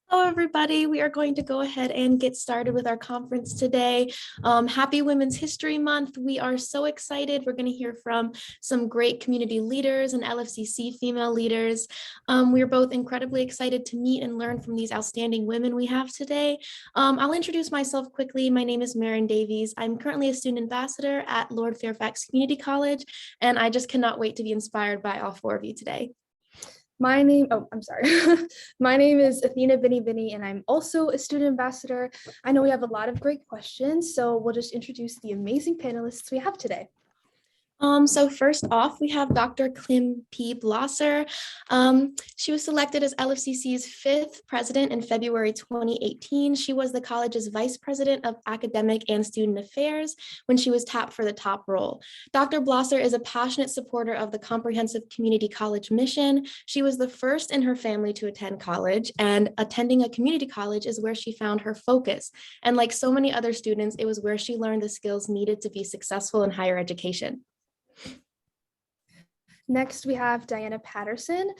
Hello, everybody. We are going to go ahead and get started with our conference today. Happy Women's History Month. We are so excited. We're going to hear from some great community leaders and LFCC female leaders. We are both incredibly excited to meet and learn from these outstanding women we have today. I'll introduce myself quickly. My name is Marin Davies. I'm currently a student ambassador at Lord Fairfax Community College, and I just cannot wait to be inspired by all four of you today. I'm sorry. My name is Athena Vinny, and I'm also a student ambassador. I know we have a lot of great questions, so we'll just introduce the amazing panelists we have today. So first off, we have Dr. Kim P. Blosser. She was selected as LFCC's 5th president in February 2018. She was the college's vice president of academic and student affairs when she was tapped for the top role. Dr. Blosser is a passionate supporter of the comprehensive community college mission. She was the first in her family to attend college, and attending a community college is where she found her focus. And like so many other students, it was where she learned the skills needed to be successful in higher education. Next, we have Diana Patterson.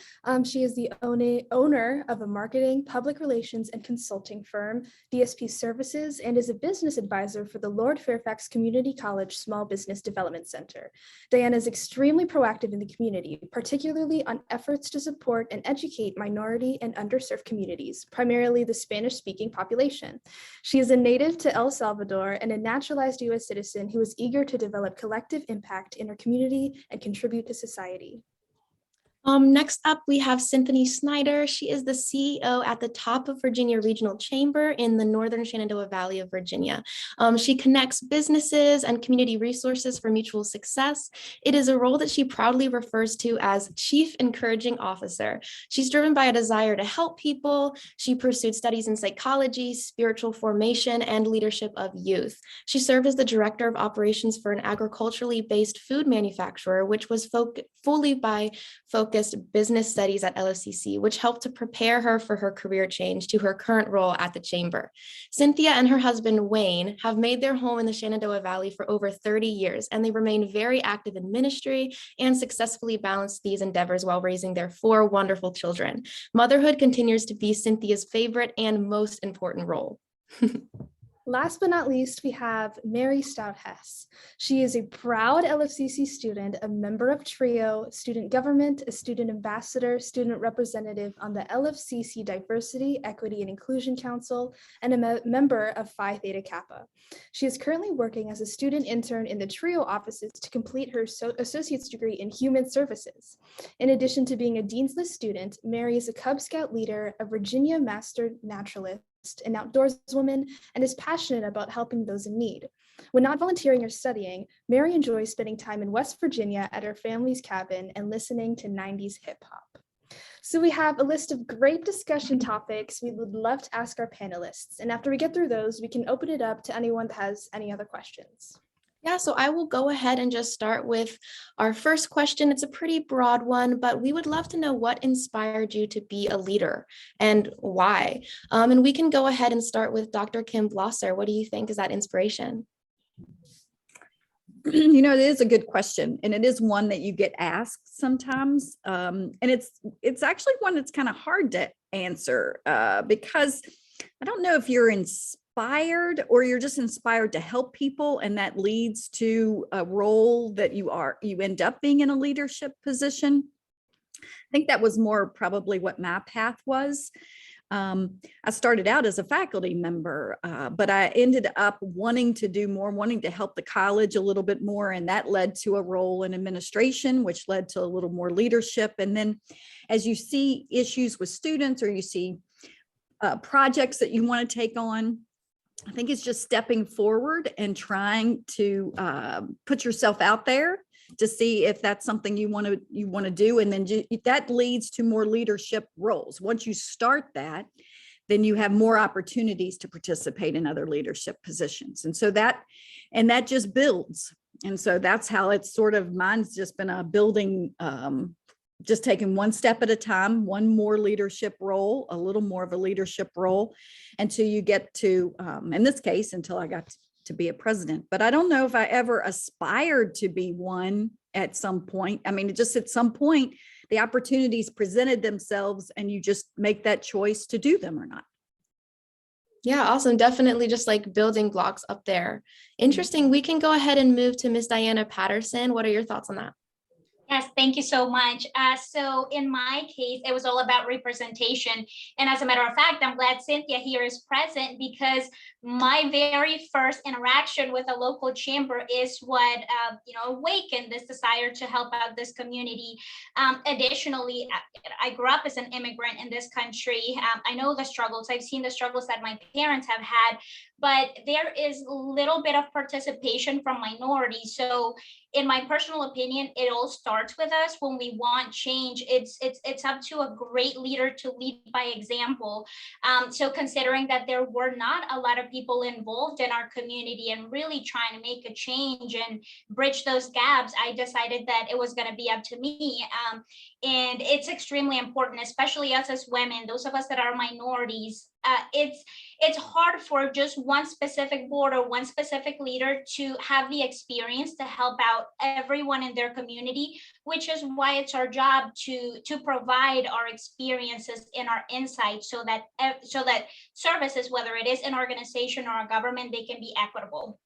She is the owner of a marketing, public relations, and consulting firm, DSP Services, and is a business advisor for the Lord Fairfax Community College Small Business Development Center. Diana is extremely proactive in the community, particularly on efforts to support and educate minority and underserved communities, primarily the Spanish-speaking population. She is a native to El Salvador and a naturalized U.S. citizen who is eager to develop collective impact in her community and contribute to society. Next up, we have Cynthia Snyder. She is the CEO at the Top of Virginia Regional Chamber in the Northern Shenandoah Valley of Virginia. She connects businesses and community resources for mutual success. It is a role that she proudly refers to as Chief Encouraging Officer. She's driven by a desire to help people. She pursued studies in psychology, spiritual formation, and leadership of youth. She served as the Director of Operations for an agriculturally based food manufacturer, which was fully focused business studies at LFCC, which helped to prepare her for her career change to her current role at the chamber. Cynthia and her husband, Wayne, have made their home in the Shenandoah Valley for over 30 years, and they remain very active in ministry and successfully balance these endeavors while raising their 4 wonderful children. Motherhood continues to be Cynthia's favorite and most important role. Last but not least, we have Mary Stout-Hess. She is a proud LFCC student, a member of TRIO, student government, a student ambassador, student representative on the LFCC Diversity, Equity, and Inclusion Council, and a member of Phi Theta Kappa. She is currently working as a student intern in the TRIO offices to complete her associate's degree in human services. In addition to being a Dean's List student, Mary is a Cub Scout leader, a Virginia Master Naturalist, an outdoorswoman, and is passionate about helping those in need. When not volunteering or studying, Mary enjoys spending time in West Virginia at her family's cabin and listening to 90s hip hop. So we have a list of great discussion topics we would love to ask our panelists. And after we get through those, we can open it up to anyone that has any other questions. Yeah, so I will go ahead and just start with our first question. It's a pretty broad one, but we would love to know what inspired you to be a leader and why. And we can go ahead and start with Dr. Kim Blosser. What do you think is that inspiration? You know, it is a good question, and it is one that you get asked sometimes. And it's actually one that's kind of hard to answer because I don't know if you're inspired or you're just inspired to help people, and that leads to a role that you end up being in a leadership position. I think that was more probably what my path was. I started out as a faculty member, but I ended up wanting to do more, wanting to help the college a little bit more. And that led to a role in administration, which led to a little more leadership. And then as you see issues with students or you see projects that you want to take on, I think it's just stepping forward and trying to put yourself out there to see if that's something you want to do. And then that leads to more leadership roles. Once you start that, then you have more opportunities to participate in other leadership positions. And so that just builds. And so that's how it's sort of, mine's just been a building, just taking one step at a time, one more leadership role, a little more of a leadership role until you get to, in this case, until I got to be a president. But I don't know if I ever aspired to be one at some point. I mean, just at some point, the opportunities presented themselves and you just make that choice to do them or not. Yeah, awesome. Definitely just like building blocks up there. Interesting. We can go ahead and move to Miss Diana Patterson. What are your thoughts on that? Yes, thank you so much. So in my case, it was all about representation. And as a matter of fact, I'm glad Cynthia here is present because my very first interaction with a local chamber is what awakened this desire to help out this community. Additionally, I grew up as an immigrant in this country. I know the struggles. I've seen the struggles that my parents have had, but there is little bit of participation from minorities. So in my personal opinion, it all starts with us. When we want change, it's up to a great leader to lead by example. So considering that there were not a lot of people involved in our community and really trying to make a change and bridge those gaps, I decided that it was going to be up to me. And it's extremely important, especially us as women, those of us that are minorities. It's hard for just one specific board or one specific leader to have the experience to help out everyone in their community, which is why it's our job to provide our experiences and our insights so that services, whether it is an organization or a government, they can be equitable.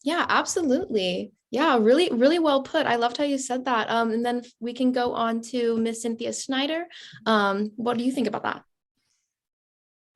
Yeah, absolutely. Yeah, really, really well put. I loved how you said that. And then we can go on to Miss Cynthia Snyder. What do you think about that?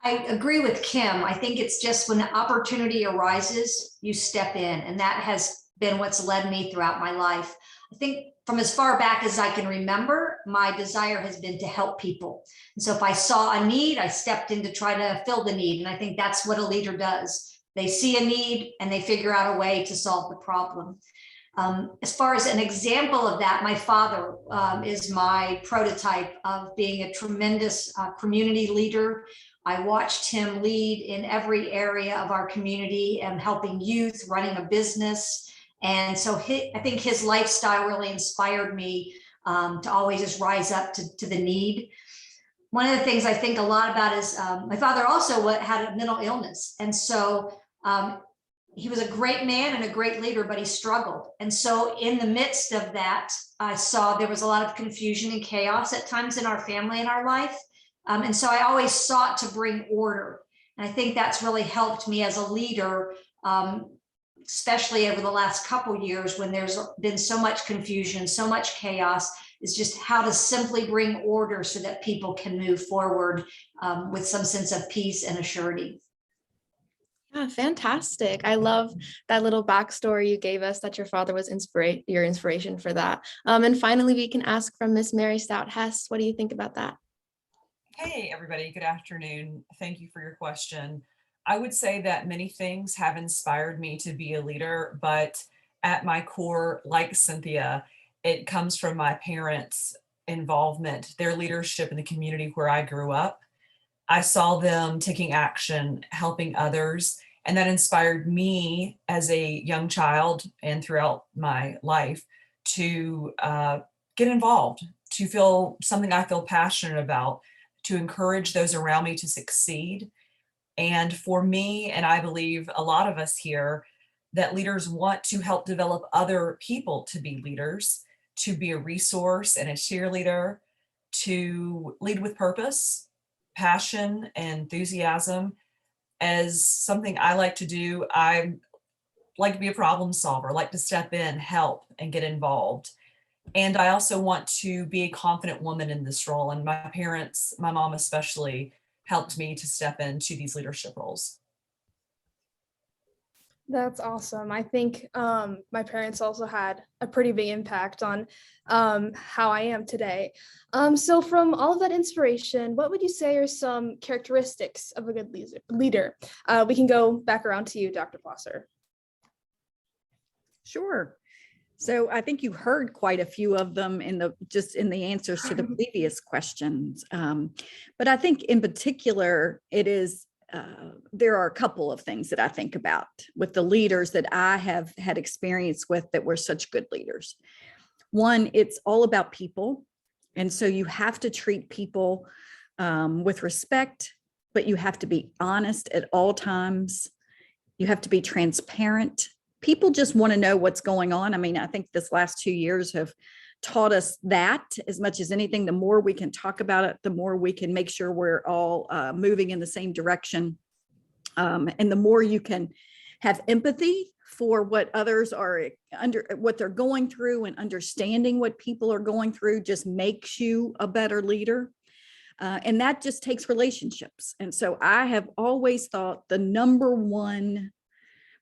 I agree with Kim. I think it's just when the opportunity arises, you step in, and that has been what's led me throughout my life. I think from as far back as I can remember, my desire has been to help people. And so if I saw a need, I stepped in to try to fill the need. And I think that's what a leader does. They see a need and they figure out a way to solve the problem. As far as an example of that, my father is my prototype of being a tremendous community leader. I watched him lead in every area of our community and helping youth, running a business. And so I think his lifestyle really inspired me to always just rise up to the need. One of the things I think a lot about is my father also had a mental illness. And so he was a great man and a great leader, but he struggled. And so in the midst of that, I saw there was a lot of confusion and chaos at times in our family and our life. And so I always sought to bring order. And I think that's really helped me as a leader, especially over the last couple of years when there's been so much confusion, so much chaos, is just how to simply bring order so that people can move forward with some sense of peace and assurity. Yeah, fantastic. I love that little backstory you gave us that your father was your inspiration for that. And finally, we can ask from Miss Mary Stout Hess, what do you think about that? Hey, everybody. Good afternoon. Thank you for your question. I would say that many things have inspired me to be a leader, but at my core, like Cynthia, it comes from my parents' involvement, their leadership in the community where I grew up. I saw them taking action, helping others, and that inspired me as a young child and throughout my life to get involved, to feel something I feel passionate about, to encourage those around me to succeed. And for me, and I believe a lot of us here, that leaders want to help develop other people to be leaders, to be a resource and a cheerleader, to lead with purpose, passion, and enthusiasm. As something I like to do, I like to be a problem solver, like to step in, help, and get involved. And I also want to be a confident woman in this role. And my parents, my mom especially, helped me to step into these leadership roles. That's awesome. I think my parents also had a pretty big impact on how I am today. So from all of that inspiration, what would you say are some characteristics of a good leader? We can go back around to you, Dr. Blosser. Sure. So I think you heard quite a few of them in the answers to the previous questions. But I think in particular, there are a couple of things that I think about with the leaders that I have had experience with that were such good leaders. One, it's all about people. And so you have to treat people with respect, but you have to be honest at all times. You have to be transparent. People just want to know what's going on. I mean, I think this last 2 years have taught us that as much as anything. The more we can talk about it, the more we can make sure we're all moving in the same direction. And the more you can have empathy for what others are what they're going through, and understanding what people are going through just makes you a better leader. And that just takes relationships. And so I have always thought the number one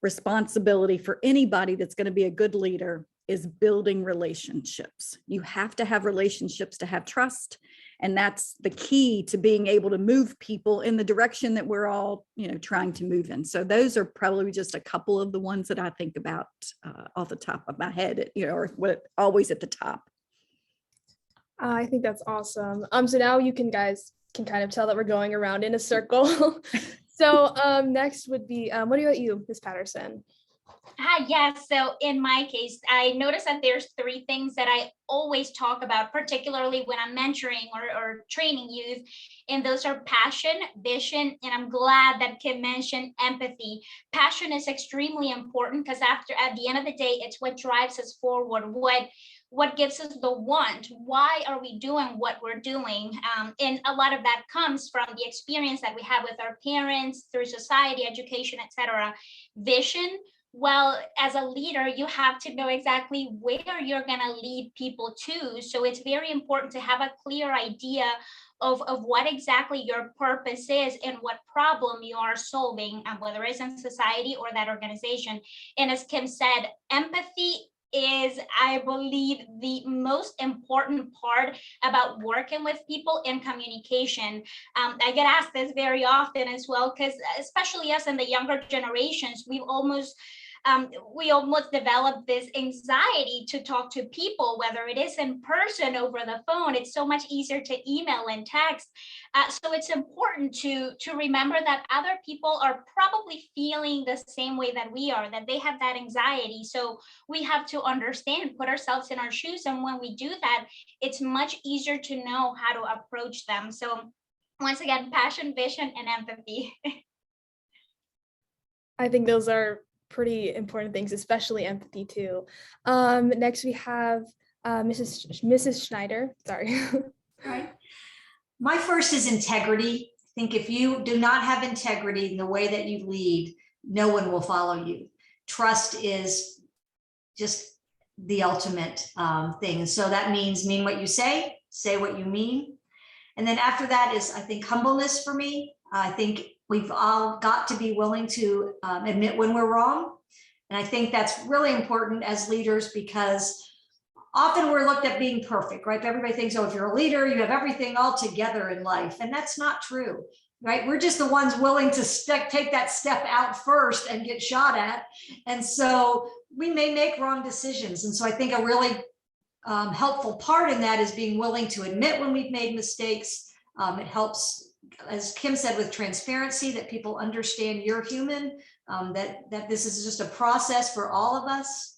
responsibility for anybody that's going to be a good leader is building relationships. You have to have relationships to have trust. And that's the key to being able to move people in the direction that we're all, trying to move in. So those are probably just a couple of the ones that I think about off the top of my head, or what always at the top. I think that's awesome. So now you guys can kind of tell that we're going around in a circle. So next would be, what about you, Ms. Patterson? Yes. So in my case, I noticed that there's three things that I always talk about, particularly when I'm mentoring or training youth. And those are passion, vision, and I'm glad that Kim mentioned empathy. Passion is extremely important because at the end of the day, it's what drives us forward, what gives us the want. Why are we doing what we're doing? And a lot of that comes from the experience that we have with our parents, through society, education, etc. Vision, well, as a leader, you have to know exactly where you're going to lead people to. So it's very important to have a clear idea of what exactly your purpose is and what problem you are solving, whether it's in society or that organization. And as Kim said, empathy is, I believe, the most important part about working with people in communication. I get asked this very often as well, because especially us in the younger generations, we almost develop this anxiety to talk to people, whether it is in person, over the phone. It's so much easier to email and text. So it's important to remember that other people are probably feeling the same way that we are, that they have that anxiety. So we have to understand, put ourselves in our shoes. And when we do that, it's much easier to know how to approach them. So once again, passion, vision, and empathy. I think those are pretty important things, especially empathy too. Next we have Mrs. Schneider. Sorry. Right. My first is integrity. I think if you do not have integrity in the way that you lead, no one will follow you. Trust is just the ultimate thing. So that means mean what you say what you mean. And then after that is, I think, humbleness for me. I think we've all got to be willing to admit when we're wrong. And I think that's really important as leaders, because often we're looked at being perfect, right? Everybody thinks, oh, if you're a leader, you have everything all together in life. And that's not true, right? We're just the ones willing to take that step out first and get shot at. And so we may make wrong decisions. And so I think a really helpful part in that is being willing to admit when we've made mistakes. It helps, as Kim said, with transparency, that people understand you're human, that this is just a process for all of us.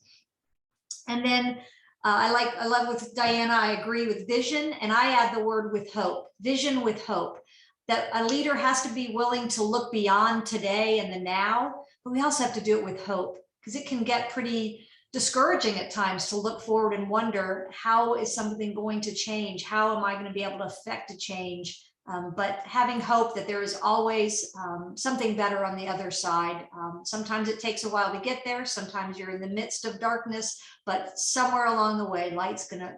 And then I love with Diana, I agree with vision, and I add the word with hope, vision with hope, that a leader has to be willing to look beyond today and the now, but we also have to do it with hope, because it can get pretty discouraging at times to look forward and wonder, how is something going to change? How am I going to be able to affect a change? But having hope that there is always something better on the other side. Sometimes it takes a while to get there. Sometimes you're in the midst of darkness, but somewhere along the way, light's gonna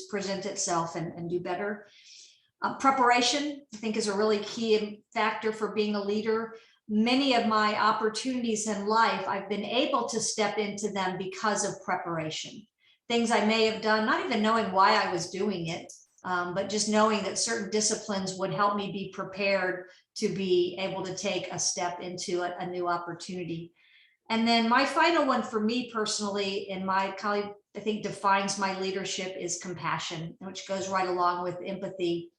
present itself and do better. Preparation, I think, is a really key factor for being a leader. Many of my opportunities in life, I've been able to step into them because of preparation. Things I may have done, not even knowing why I was doing it, but just knowing that certain disciplines would help me be prepared to be able to take a step into a new opportunity. And then my final one for me personally, and my colleague, I think, defines my leadership, is compassion, which goes right along with empathy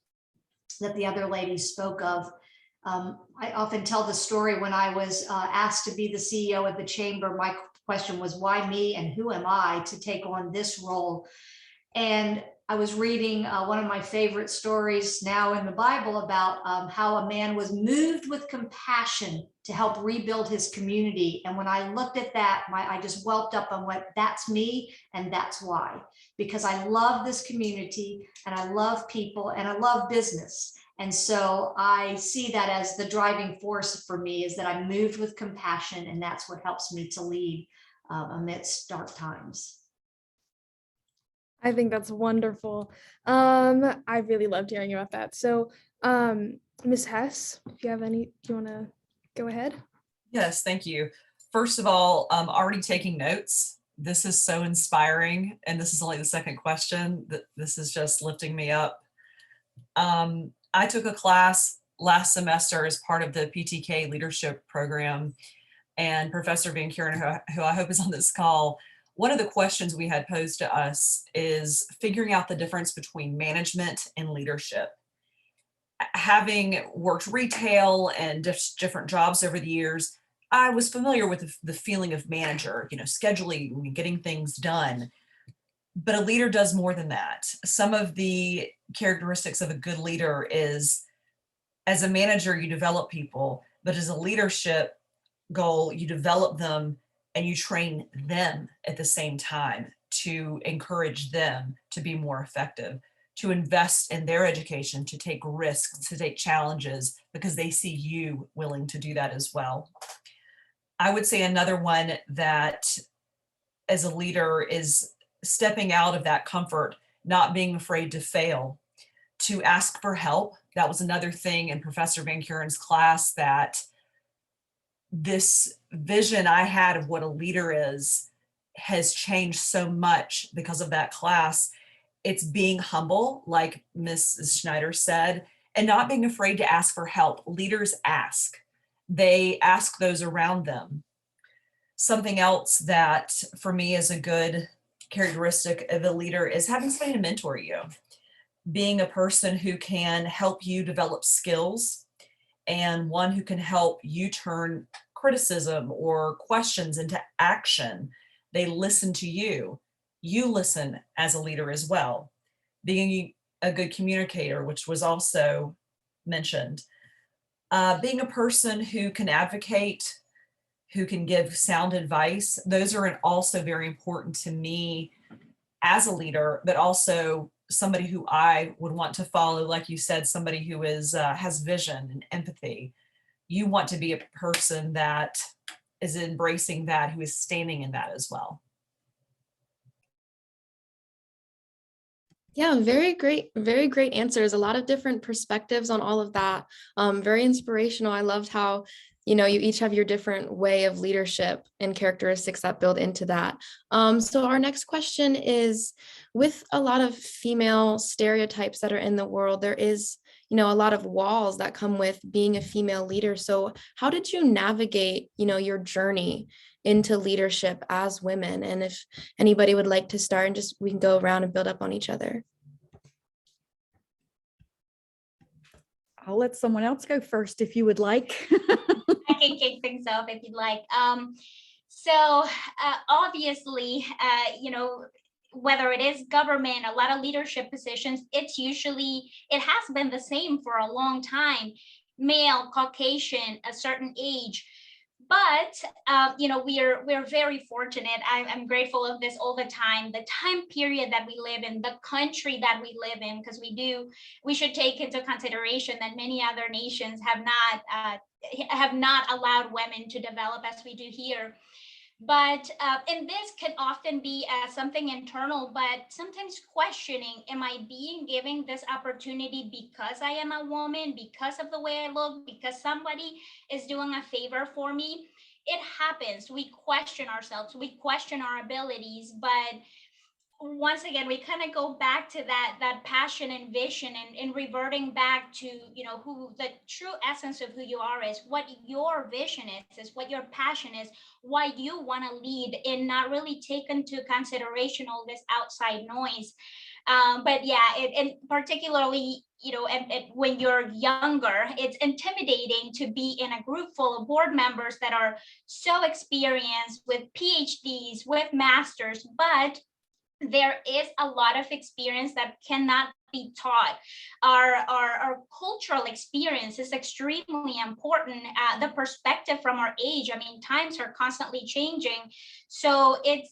that the other lady spoke of. I often tell the story when I was asked to be the CEO of the chamber. My question was, why me, and who am I to take on this role? And I was reading one of my favorite stories now in the Bible about how a man was moved with compassion to help rebuild his community. And when I looked at that, I just whelped up and went, that's me, and that's why. Because I love this community, and I love people, and I love business. And so I see that as the driving force for me, is that I'm moved with compassion, and that's what helps me to lead amidst dark times. I think that's wonderful. I really loved hearing about that. So, Ms. Hess, if you have any, do you want to go ahead? Yes, thank you. First of all, I'm already taking notes. This is so inspiring. And this is only the second question. This is just lifting me up. I took a class last semester as part of the PTK leadership program, and Professor Van Kuren, who I hope is on this call, one of the questions we had posed to us is figuring out the difference between management and leadership. Having worked retail and different jobs over the years, I was familiar with the feeling of manager, scheduling, getting things done. But a leader does more than that. Some of the characteristics of a good leader is, as a manager, you develop people, but as a leadership goal, you develop them and you train them at the same time to encourage them to be more effective, to invest in their education, to take risks, to take challenges, because they see you willing to do that as well. I would say another one that as a leader is stepping out of that comfort, not being afraid to fail, to ask for help. That was another thing in Professor Van Kuren's class, that this vision I had of what a leader is has changed so much because of that class. It's being humble, like Mrs. Schneider said, and not being afraid to ask for help. Leaders ask. They ask those around them. Something else that for me is a good characteristic of a leader is having somebody to mentor you, being a person who can help you develop skills, and one who can help you turn criticism or questions into action. They listen to you. You listen as a leader as well. Being a good communicator, which was also mentioned. Being a person who can advocate, who can give sound advice. Those are also very important to me as a leader, but also somebody who I would want to follow. Like you said, somebody who is has vision and empathy. You want to be a person that is embracing that, who is standing in that as well. Yeah, very great answers. A lot of different perspectives on all of that. Very inspirational. I loved how, you each have your different way of leadership and characteristics that build into that. So our next question is, with a lot of female stereotypes that are in the world, there is, a lot of walls that come with being a female leader. So how did you navigate, your journey into leadership as women? And if anybody would like to start, and just we can go around and build up on each other. I'll let someone else go first if you would like. I can kick things off if you'd like. Obviously, whether it is government, a lot of leadership positions, it has been the same for a long time. Male, Caucasian, a certain age. But we're very fortunate. I'm grateful of this all the time. The time period that we live in, the country that we live in, because we should take into consideration that many other nations have not allowed women to develop as we do here. But and this can often be something internal, but sometimes questioning, am I being given this opportunity because I am a woman, because of the way I look, because somebody is doing a favor for me? It happens. We question ourselves, we question our abilities, but once again we kind of go back to that passion and vision, and reverting back to who the true essence of who you are is, what your vision is what your passion is, why you want to lead, and not really take into consideration all this outside noise. But yeah, and particularly when you're younger, it's intimidating to be in a group full of board members that are so experienced with PhDs, with masters, but there is a lot of experience that cannot be taught. Our cultural experience is extremely important. The perspective from our age, I mean, times are constantly changing. So it's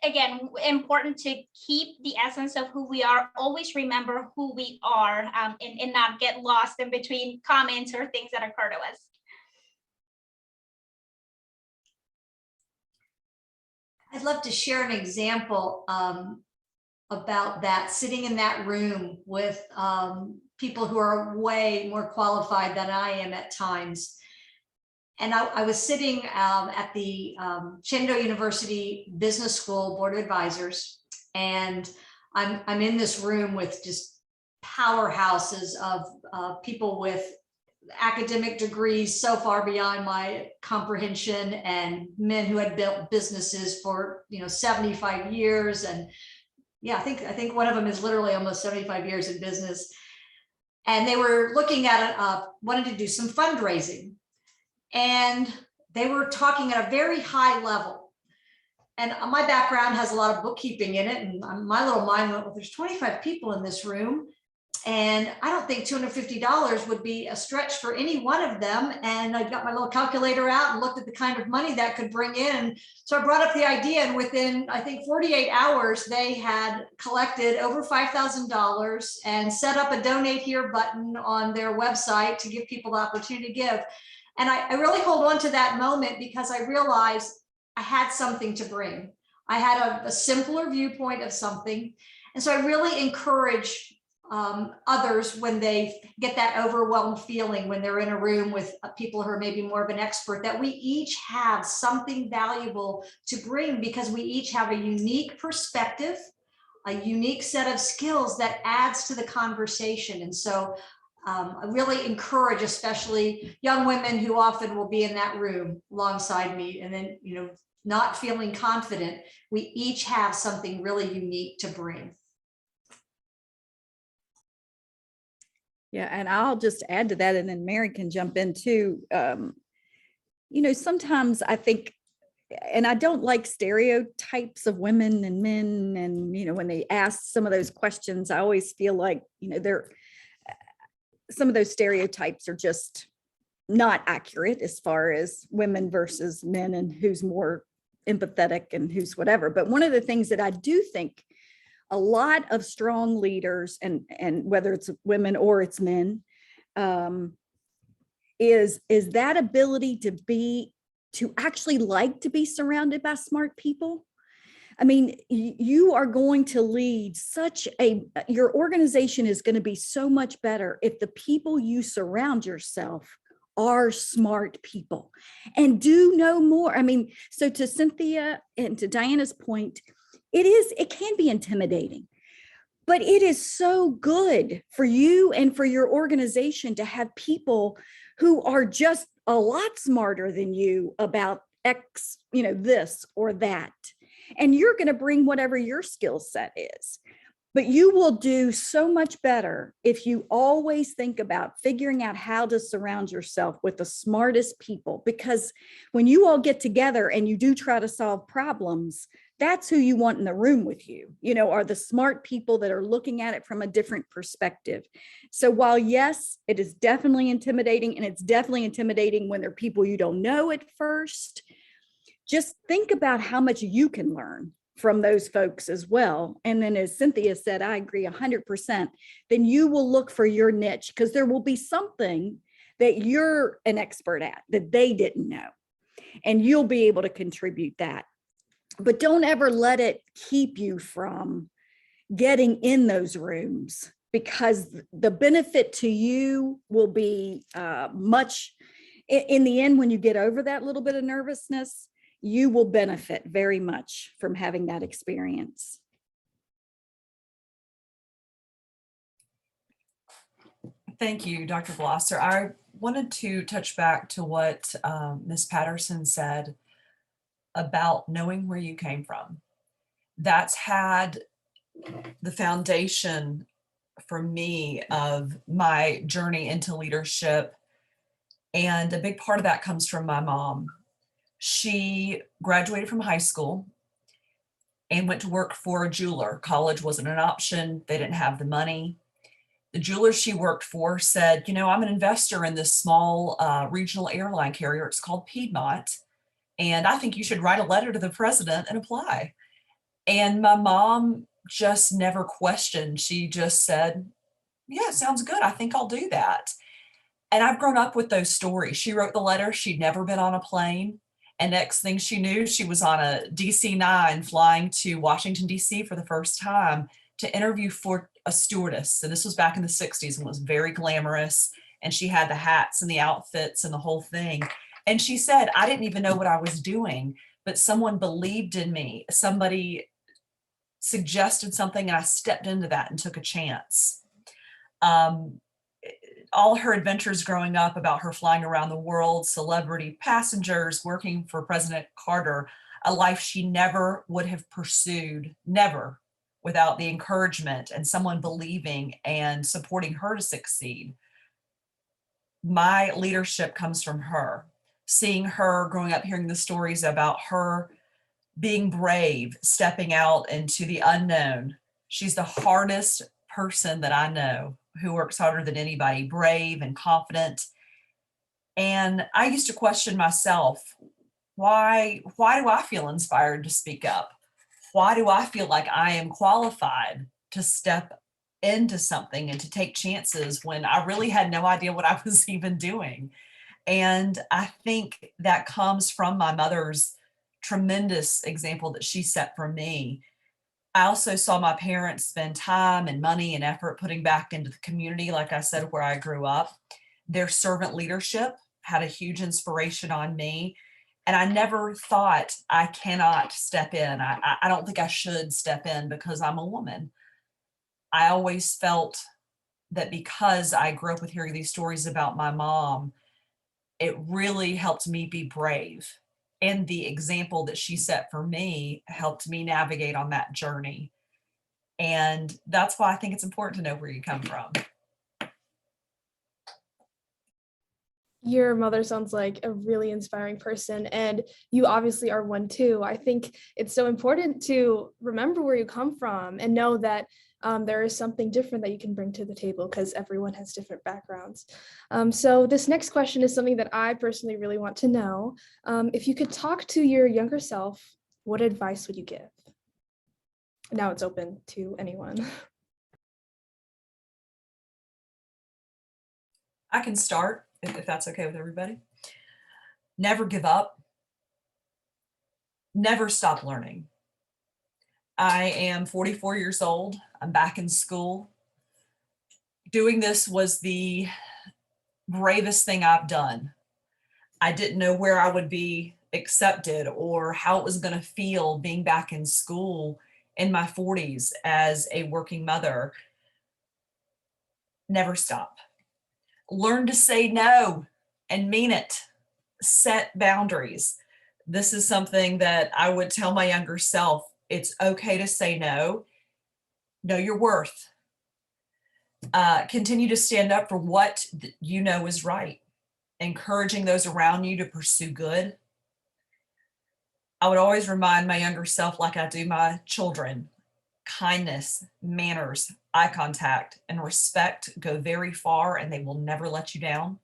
again, important to keep the essence of who we are, always remember who we are, and not get lost in between comments or things that occur to us. I'd love to share an example about that, sitting in that room with people who are way more qualified than I am at times. And I was sitting at the Shenandoah University Business School Board of Advisors, and I'm in this room with just powerhouses of people with academic degrees so far beyond my comprehension, and men who had built businesses for 75 years. And yeah, I think one of them is literally almost 75 years in business. And they were looking at wanted to do some fundraising. And they were talking at a very high level. And my background has a lot of bookkeeping in it. And my little mind went, well, there's 25 people in this room. And I don't think $250 would be a stretch for any one of them. And I got my little calculator out and looked at the kind of money that could bring in. So I brought up the idea, and within, I think, 48 hours, they had collected over $5,000 and set up a donate here button on their website to give people the opportunity to give. And I really hold on to that moment because I realized I had something to bring. I had a simpler viewpoint of something. And so I really encourage others when they get that overwhelmed feeling, when they're in a room with people who are maybe more of an expert, that we each have something valuable to bring, because we each have a unique perspective, a unique set of skills that adds to the conversation. And so I really encourage, especially young women who often will be in that room alongside me, and then, not feeling confident, we each have something really unique to bring. Yeah, and I'll just add to that, and then Mary can jump in too. Sometimes I think, and I don't like stereotypes of women and men, and when they ask some of those questions, I always feel like some of those stereotypes are just not accurate as far as women versus men and who's more empathetic and who's whatever. But one of the things that I do think a lot of strong leaders, and whether it's women or it's men, is that ability to actually like to be surrounded by smart people. I mean, you are going to lead your organization is going to be so much better if the people you surround yourself are smart people and do know more. I mean, so to Cynthia and to Diana's point, it can be intimidating, but it is so good for you and for your organization to have people who are just a lot smarter than you about X, this or that. And you're going to bring whatever your skill set is. But you will do so much better if you always think about figuring out how to surround yourself with the smartest people, because when you all get together and you do try to solve problems, that's who you want in the room with you, are the smart people that are looking at it from a different perspective. So while, yes, it is definitely intimidating, and it's definitely intimidating when there are people you don't know at first, just think about how much you can learn from those folks as well. And then, as Cynthia said, I agree 100%, then you will look for your niche, because there will be something that you're an expert at that they didn't know, and you'll be able to contribute that. But don't ever let it keep you from getting in those rooms, because the benefit to you will be much, in the end, when you get over that little bit of nervousness, you will benefit very much from having that experience. Thank you, Dr. Blosser. I wanted to touch back to what Ms. Patterson said about knowing where you came from. That's had the foundation for me of my journey into leadership. And a big part of that comes from my mom. She graduated from high school and went to work for a jeweler. College wasn't an option. They didn't have the money. The jeweler she worked for said, I'm an investor in this small regional airline carrier. It's called Piedmont. And I think you should write a letter to the president and apply. And my mom just never questioned. She just said, yeah, sounds good. I think I'll do that. And I've grown up with those stories. She wrote the letter. She'd never been on a plane. And next thing she knew, she was on a DC-9 flying to Washington, DC for the first time to interview for a stewardess. And this was back in the 60s and was very glamorous. And she had the hats and the outfits and the whole thing. And she said, I didn't even know what I was doing, but someone believed in me. Somebody suggested something and I stepped into that and took a chance. All her adventures growing up about her flying around the world, celebrity passengers, working for President Carter, a life she never would have pursued, never, without the encouragement and someone believing and supporting her to succeed. My leadership comes from her. Seeing her growing up, hearing the stories about her being brave, stepping out into the unknown. She's the hardest person that I know, who works harder than anybody, brave and confident. And I used to question myself, why do I feel inspired to speak up? Why do I feel like I am qualified to step into something and to take chances when I really had no idea what I was even doing? And I think that comes from my mother's tremendous example that she set for me. I also saw my parents spend time and money and effort putting back into the community, like I said, where I grew up. Their servant leadership had a huge inspiration on me. And I never thought I cannot step in. I don't think I should step in because I'm a woman. I always felt that because I grew up with hearing these stories about my mom, it really helped me be brave. And the example that she set for me helped me navigate on that journey. And that's why I think it's important to know where you come from. Your mother sounds like a really inspiring person, and you obviously are one too. I think it's so important to remember where you come from and know that there is something different that you can bring to the table because everyone has different backgrounds. So this next question is something that I personally really want to know. If you could talk to your younger self, what advice would you give? Now it's open to anyone. I can start if that's okay with everybody. Never give up. Never stop learning. I am 44 years old. I'm back in school. Doing this was the bravest thing I've done. I didn't know where I would be accepted or how it was going to feel being back in school in my 40s as a working mother. Never stop. Learn to say no and mean it. Set boundaries. This is something that I would tell my younger self. It's okay to say no. Know your worth. Continue to stand up for what you know is right. Encouraging those around you to pursue good. I would always remind my younger self, like I do my children, kindness, manners, eye contact, and respect go very far and they will never let you down.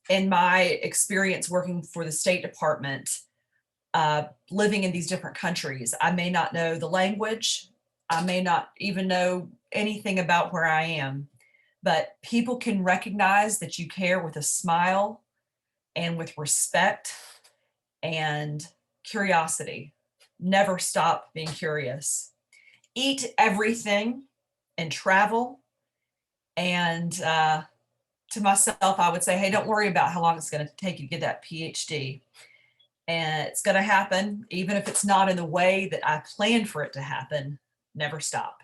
In my experience working for the State Department, living in these different countries, I may not know the language. I may not even know anything about where I am, but people can recognize that you care with a smile and with respect and curiosity. Never stop being curious. Eat everything and travel. And to myself, I would say, hey, don't worry about how long it's going to take you to get that PhD. And it's going to happen, even if it's not in the way that I planned for it to happen. Never stop.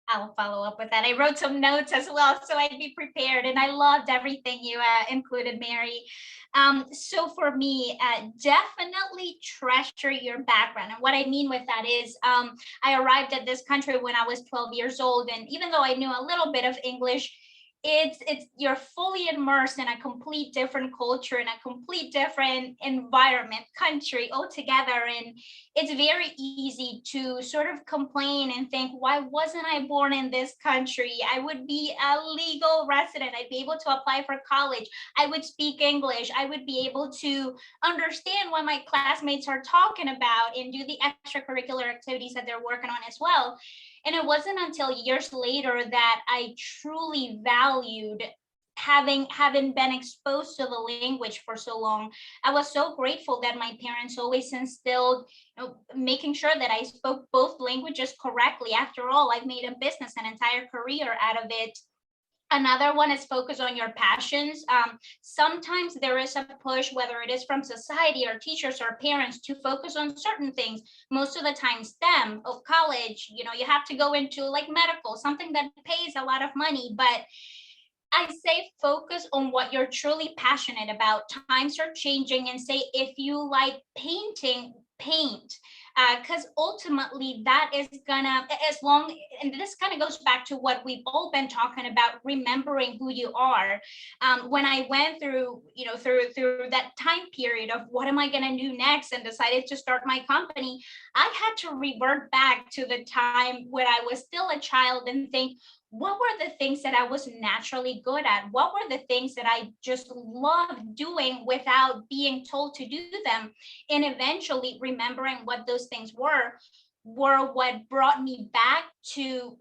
I'll follow up with that. I wrote some notes as well, so I'd be prepared. And I loved everything you included, Mary. So for me, definitely treasure your background. And what I mean with that is I arrived at this country when I was 12 years old. And even though I knew a little bit of English, it's you're fully immersed in a complete different culture, in a complete different environment, country altogether. And it's very easy to sort of complain and think, why wasn't I born in this country? I would be a legal resident, I'd be able to apply for college, I would speak English, I would be able to understand what my classmates are talking about and do the extracurricular activities that they're working on as well. And it wasn't until years later that I truly valued having been exposed to the language for so long. I was so grateful that my parents always instilled, making sure that I spoke both languages correctly. After all, I've made a business, an entire career out of it. Another one is focus on your passions. Sometimes there is a push, whether it is from society or teachers or parents, to focus on certain things. Most of the time, STEM, of college, you have to go into like medical, something that pays a lot of money. But I say focus on what you're truly passionate about. Times are changing, and say if you like painting, paint. Because ultimately that is gonna, as long, and this kind of goes back to what we've all been talking about, remembering who you are. When I went through, through that time period of what am I gonna do next, and decided to start my company, I had to revert back to the time when I was still a child and think, what were the things that I was naturally good at? What were the things that I just loved doing without being told to do them? And eventually remembering what those things were what brought me back to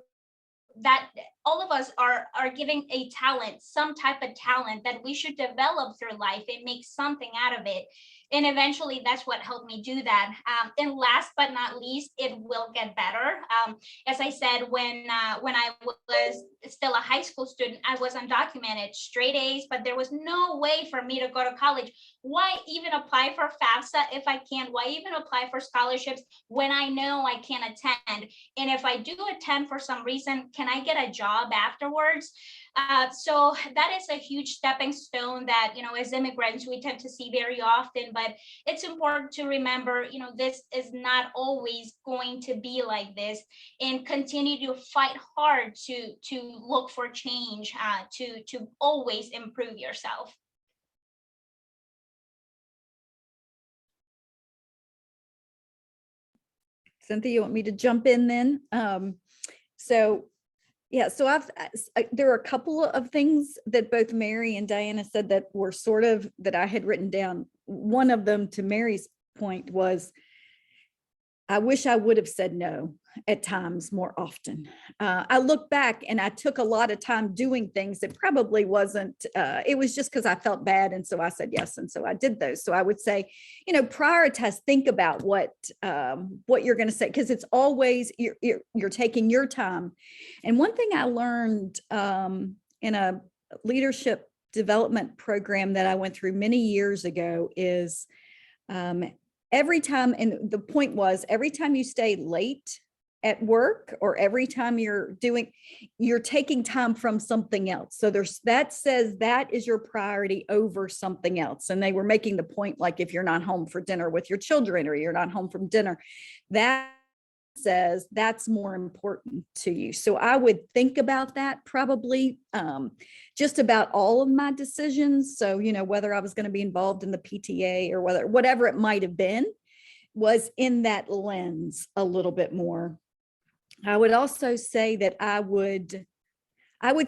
that. All of us are giving a talent, some type of talent that we should develop through life and make something out of it. And eventually that's what helped me do that. And last but not least, it will get better. As I said, when I was still a high school student, I was undocumented, straight A's, but there was no way for me to go to college. Why even apply for FAFSA if I can't? Why even apply for scholarships when I know I can't attend? And if I do attend for some reason, can I get a job afterwards? So that is a huge stepping stone that, as immigrants, we tend to see very often. But it's important to remember, this is not always going to be like this, and continue to fight hard to look for change, to always improve yourself. Cynthia, you want me to jump in then? So yeah, so there are a couple of things that both Mary and Diana said that were sort of that I had written down. One of them, to Mary's point, was I wish I would have said no at times more often. I look back and I took a lot of time doing things that probably wasn't, it was just because I felt bad. And so I said yes. And so I did those. So I would say, prioritize, think about what you're going to say, because it's always, you're taking your time. And one thing I learned in a leadership development program that I went through many years ago is every time, and the point was, every time you stay late at work or every time you're taking time from something else. So that says that is your priority over something else. And they were making the point, like if you're not home for dinner with your children or you're not home from dinner, that says that's more important to you. So I would think about that probably just about all of my decisions. So, whether I was going to be involved in the PTA or whatever it might have been, was in that lens a little bit more. I would also say that I would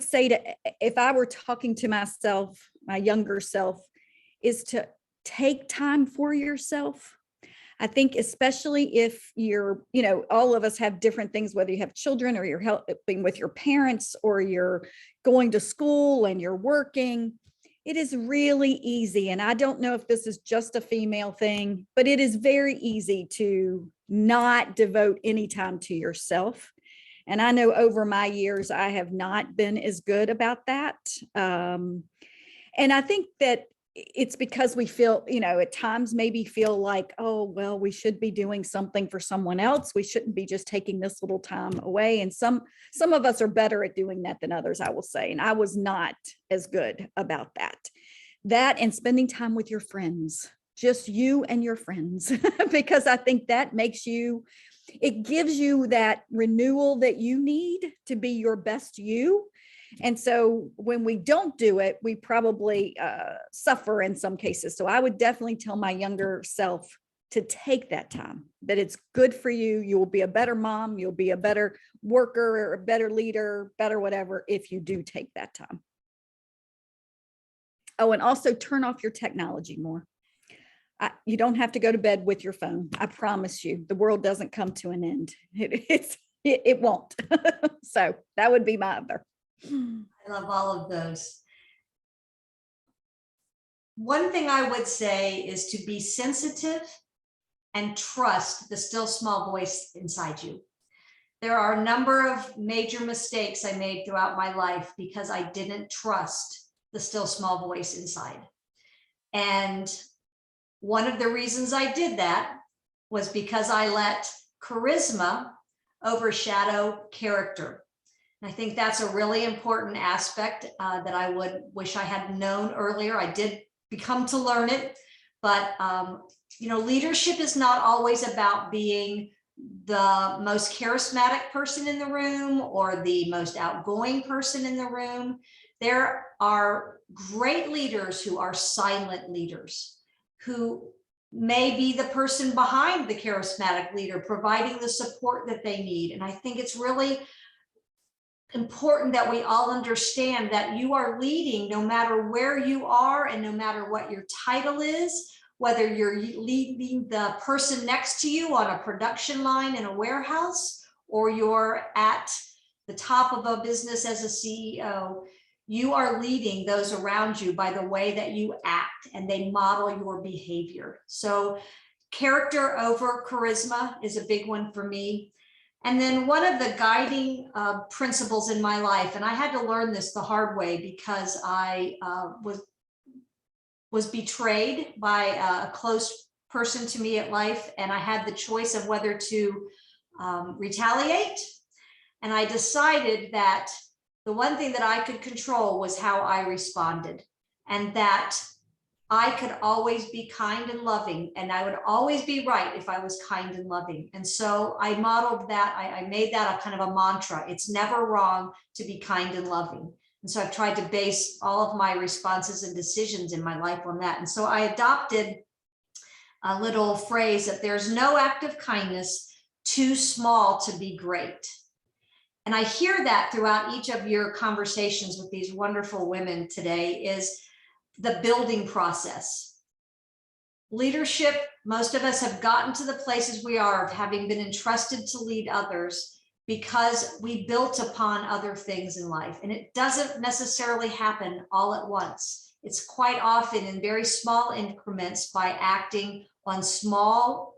say to, if I were talking to myself, my younger self, is to take time for yourself. I think especially if you're, all of us have different things, whether you have children or you're helping with your parents or you're going to school and you're working, it is really easy. And I don't know if this is just a female thing, but it is very easy to not devote any time to yourself. And I know over my years, I have not been as good about that. And I think that it's because we feel, at times maybe feel like, oh, well, we should be doing something for someone else. We shouldn't be just taking this little time away. And some of us are better at doing that than others, I will say. And I was not as good about that. That and spending time with your friends, just you and your friends, because I think that it gives you that renewal that you need to be your best you. And so when we don't do it, we probably suffer in some cases. So I would definitely tell my younger self to take that time, that it's good for you. You will be a better mom. You'll be a better worker or a better leader, better whatever, if you do take that time. Oh, and also turn off your technology more. You don't have to go to bed with your phone. I promise you, the world doesn't come to an end. It won't. So that would be my other. I love all of those. One thing I would say is to be sensitive and trust the still small voice inside you. There are a number of major mistakes I made throughout my life because I didn't trust the still small voice inside. And one of the reasons I did that was because I let charisma overshadow character. And I think that's a really important aspect that I would wish I had known earlier. I did become to learn it, but leadership is not always about being the most charismatic person in the room or the most outgoing person in the room. There are great leaders who are silent leaders, who may be the person behind the charismatic leader, providing the support that they need. And I think it's really important that we all understand that you are leading no matter where you are and no matter what your title is, whether you're leading the person next to you on a production line in a warehouse, or you're at the top of a business as a CEO, you are leading those around you by the way that you act, and they model your behavior. So character over charisma is a big one for me. And then one of the guiding principles in my life, and I had to learn this the hard way because I was betrayed by a close person to me at life, and I had the choice of whether to retaliate. And I decided that the one thing that I could control was how I responded, and that I could always be kind and loving, and I would always be right if I was kind and loving. And so I modeled that. I made that a kind of a mantra. It's never wrong to be kind and loving. And so I've tried to base all of my responses and decisions in my life on that. And so I adopted a little phrase that there's no act of kindness too small to be great. And I hear that throughout each of your conversations with these wonderful women today is the building process. Leadership, most of us have gotten to the places we are of having been entrusted to lead others because we built upon other things in life. And it doesn't necessarily happen all at once. It's quite often in very small increments by acting on small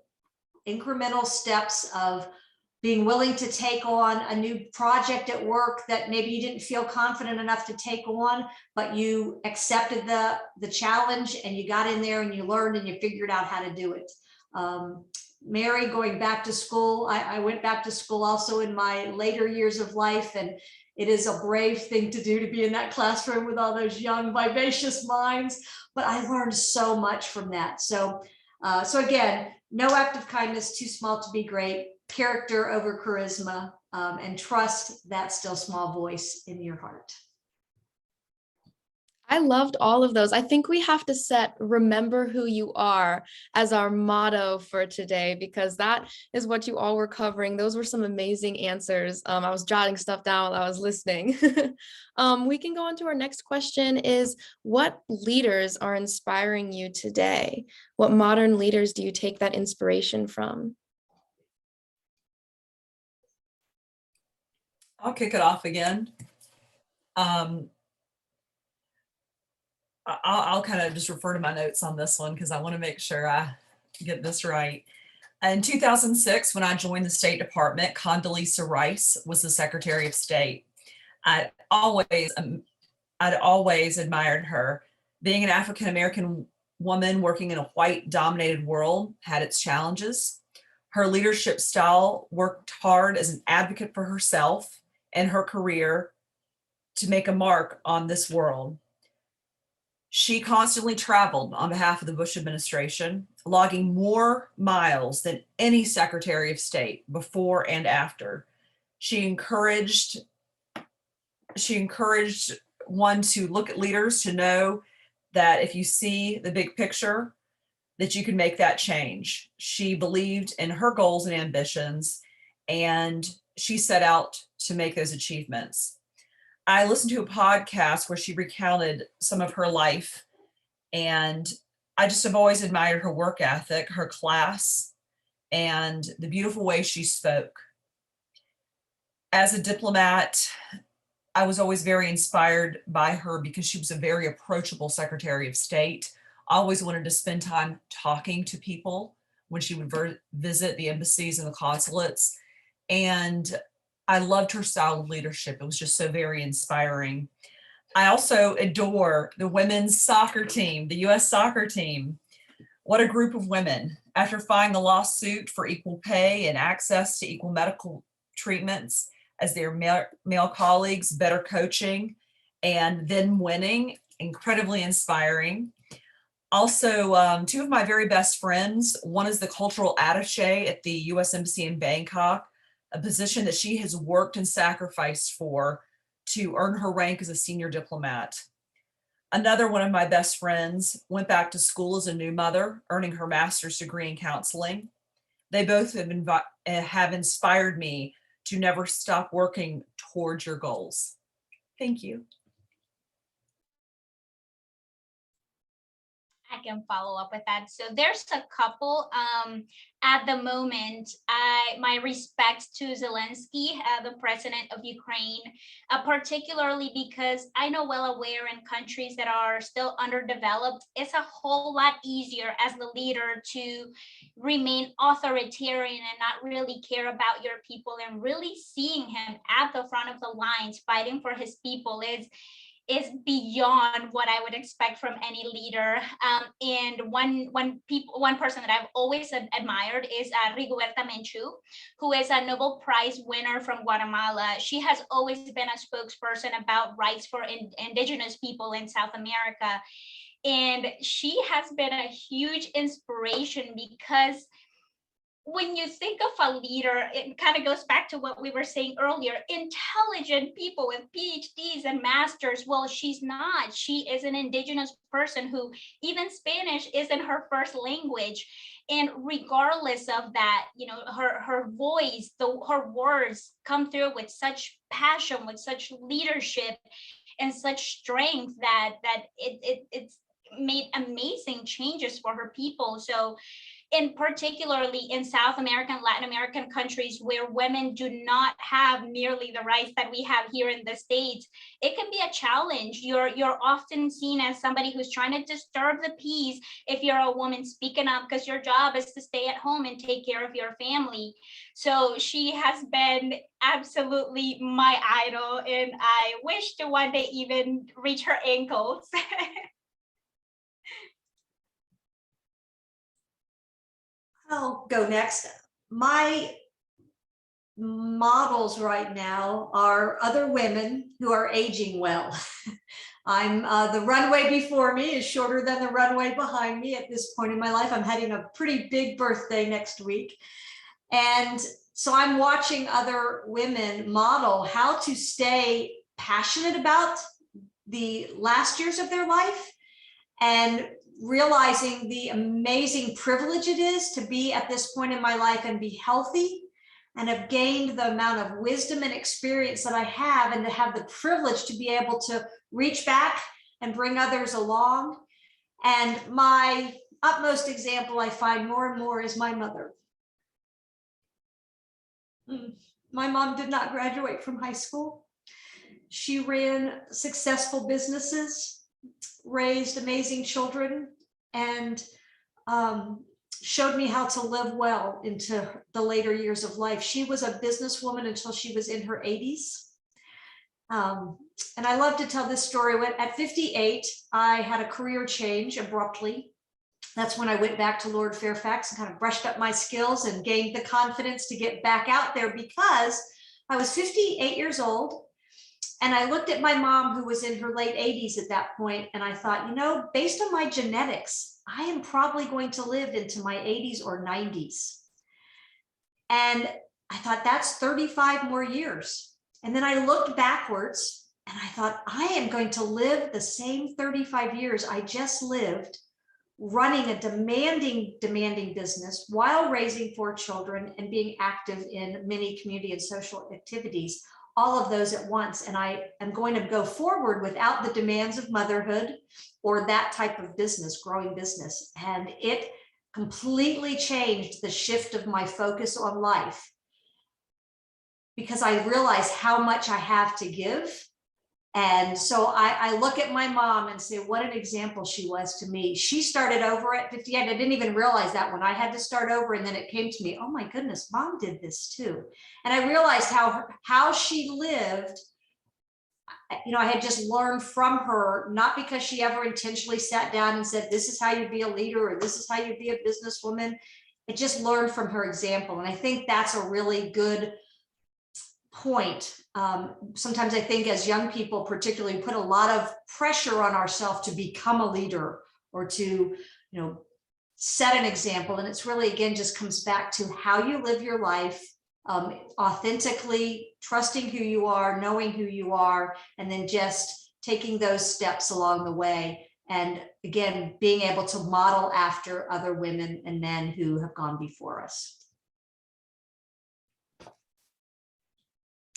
incremental steps of being willing to take on a new project at work that maybe you didn't feel confident enough to take on, but you accepted the challenge and you got in there and you learned and you figured out how to do it. Mary, going back to school, I went back to school also in my later years of life, and it is a brave thing to do to be in that classroom with all those young, vivacious minds, but I learned so much from that. So again, no act of kindness too small to be great. Character over charisma, and trust that still small voice in your heart. I loved all of those. I think we have to set "remember who you are" as our motto for today, because that is what you all were covering. Those were some amazing answers. I was jotting stuff down while I was listening. We can go on to our next question is, what leaders are inspiring you today? What modern leaders do you take that inspiration from? I'll kick it off again. I'll kind of just refer to my notes on this one because I want to make sure I get this right. In 2006, when I joined the State Department, Condoleezza Rice was the Secretary of State. I'd always admired her. Being an African-American woman working in a white-dominated world had its challenges. Her leadership style worked hard as an advocate for herself and her career to make a mark on this world. She constantly traveled on behalf of the Bush administration, logging more miles than any Secretary of State before and after. She encouraged she encouraged one to look at leaders, to know that if you see the big picture, that you can make that change. She believed in her goals and ambitions, and she set out to make those achievements. I listened to a podcast where she recounted some of her life, and I just have always admired her work ethic, her class, and the beautiful way she spoke. As a diplomat, I was always very inspired by her because she was a very approachable Secretary of State. I always wanted to spend time talking to people when she would visit the embassies and the consulates. And I loved her style of leadership. It was just so very inspiring. I also adore the women's soccer team, the US soccer team. What a group of women. After filing the lawsuit for equal pay and access to equal medical treatments as their male colleagues, better coaching, and then winning, incredibly inspiring. Also, two of my very best friends, one is the cultural attaché at the US Embassy in Bangkok, a position that she has worked and sacrificed for to earn her rank as a senior diplomat. Another one of my best friends went back to school as a new mother, earning her master's degree in counseling. They both have inspired me to never stop working towards your goals. Thank you. I can follow up with that. So there's a couple. At the moment, my respects to Zelensky, the president of Ukraine, particularly because I know well aware in countries that are still underdeveloped, it's a whole lot easier as the leader to remain authoritarian and not really care about your people. And really seeing him at the front of the lines fighting for his people is beyond what I would expect from any leader. And one person that I've always admired is Rigoberta Menchú, who is a Nobel Prize winner from Guatemala. She has always been a spokesperson about rights for indigenous people in South America. And she has been a huge inspiration because when you think of a leader, it kind of goes back to what we were saying earlier, intelligent people with PhDs and masters. Well, she's not. She is an indigenous person who even Spanish isn't her first language. And regardless of that, you know, her voice, her words come through with such passion, with such leadership and such strength that it's made amazing changes for her people. So in particularly in South American, Latin American countries where women do not have nearly the rights that we have here in the States, it can be a challenge. You're often seen as somebody who's trying to disturb the peace if you're a woman speaking up, because your job is to stay at home and take care of your family. So she has been absolutely my idol, and I wish to one day even reach her ankles. I'll go next. My models right now are other women who are aging well. I'm the runway before me is shorter than the runway behind me at this point in my life. I'm having a pretty big birthday next week. And so I'm watching other women model how to stay passionate about the last years of their life and realizing the amazing privilege it is to be at this point in my life and be healthy and have gained the amount of wisdom and experience that I have, and to have the privilege to be able to reach back and bring others along. And my utmost example I find more and more is my mother. My mom did not graduate from high school. She ran successful businesses, raised amazing children, and showed me how to live well into the later years of life. She was a businesswoman until she was in her 80s. And I love to tell this story. At 58, I had a career change abruptly. That's when I went back to Lord Fairfax and kind of brushed up my skills and gained the confidence to get back out there, because I was 58 years old. And I looked at my mom, who was in her late 80s at that point, and I thought, you know, based on my genetics, I am probably going to live into my 80s or 90s. And I thought, that's 35 more years. And then I looked backwards And I thought, I am going to live the same 35 years I just lived, running a demanding business while raising 4 children and being active in many community and social activities, all of those at once. And I am going to go forward without the demands of motherhood or that type of business, growing business. And it completely changed the shift of my focus on life, because I realized how much I have to give. And so I look at my mom and say, what an example she was to me. She started over at 58. I didn't even realize that when I had to start over. And then it came to me, oh my goodness, mom did this too. And I realized how she lived. You know, I had just learned from her, not because she ever intentionally sat down and said, this is how you be a leader, or this is how you be a businesswoman. I just learned from her example. And I think that's a really good point. Sometimes I think as young people, particularly, put a lot of pressure on ourselves to become a leader or to, set an example. And it's really, again, just comes back to how you live your life, authentically, trusting who you are, knowing who you are, and then just taking those steps along the way. And again, being able to model after other women and men who have gone before us.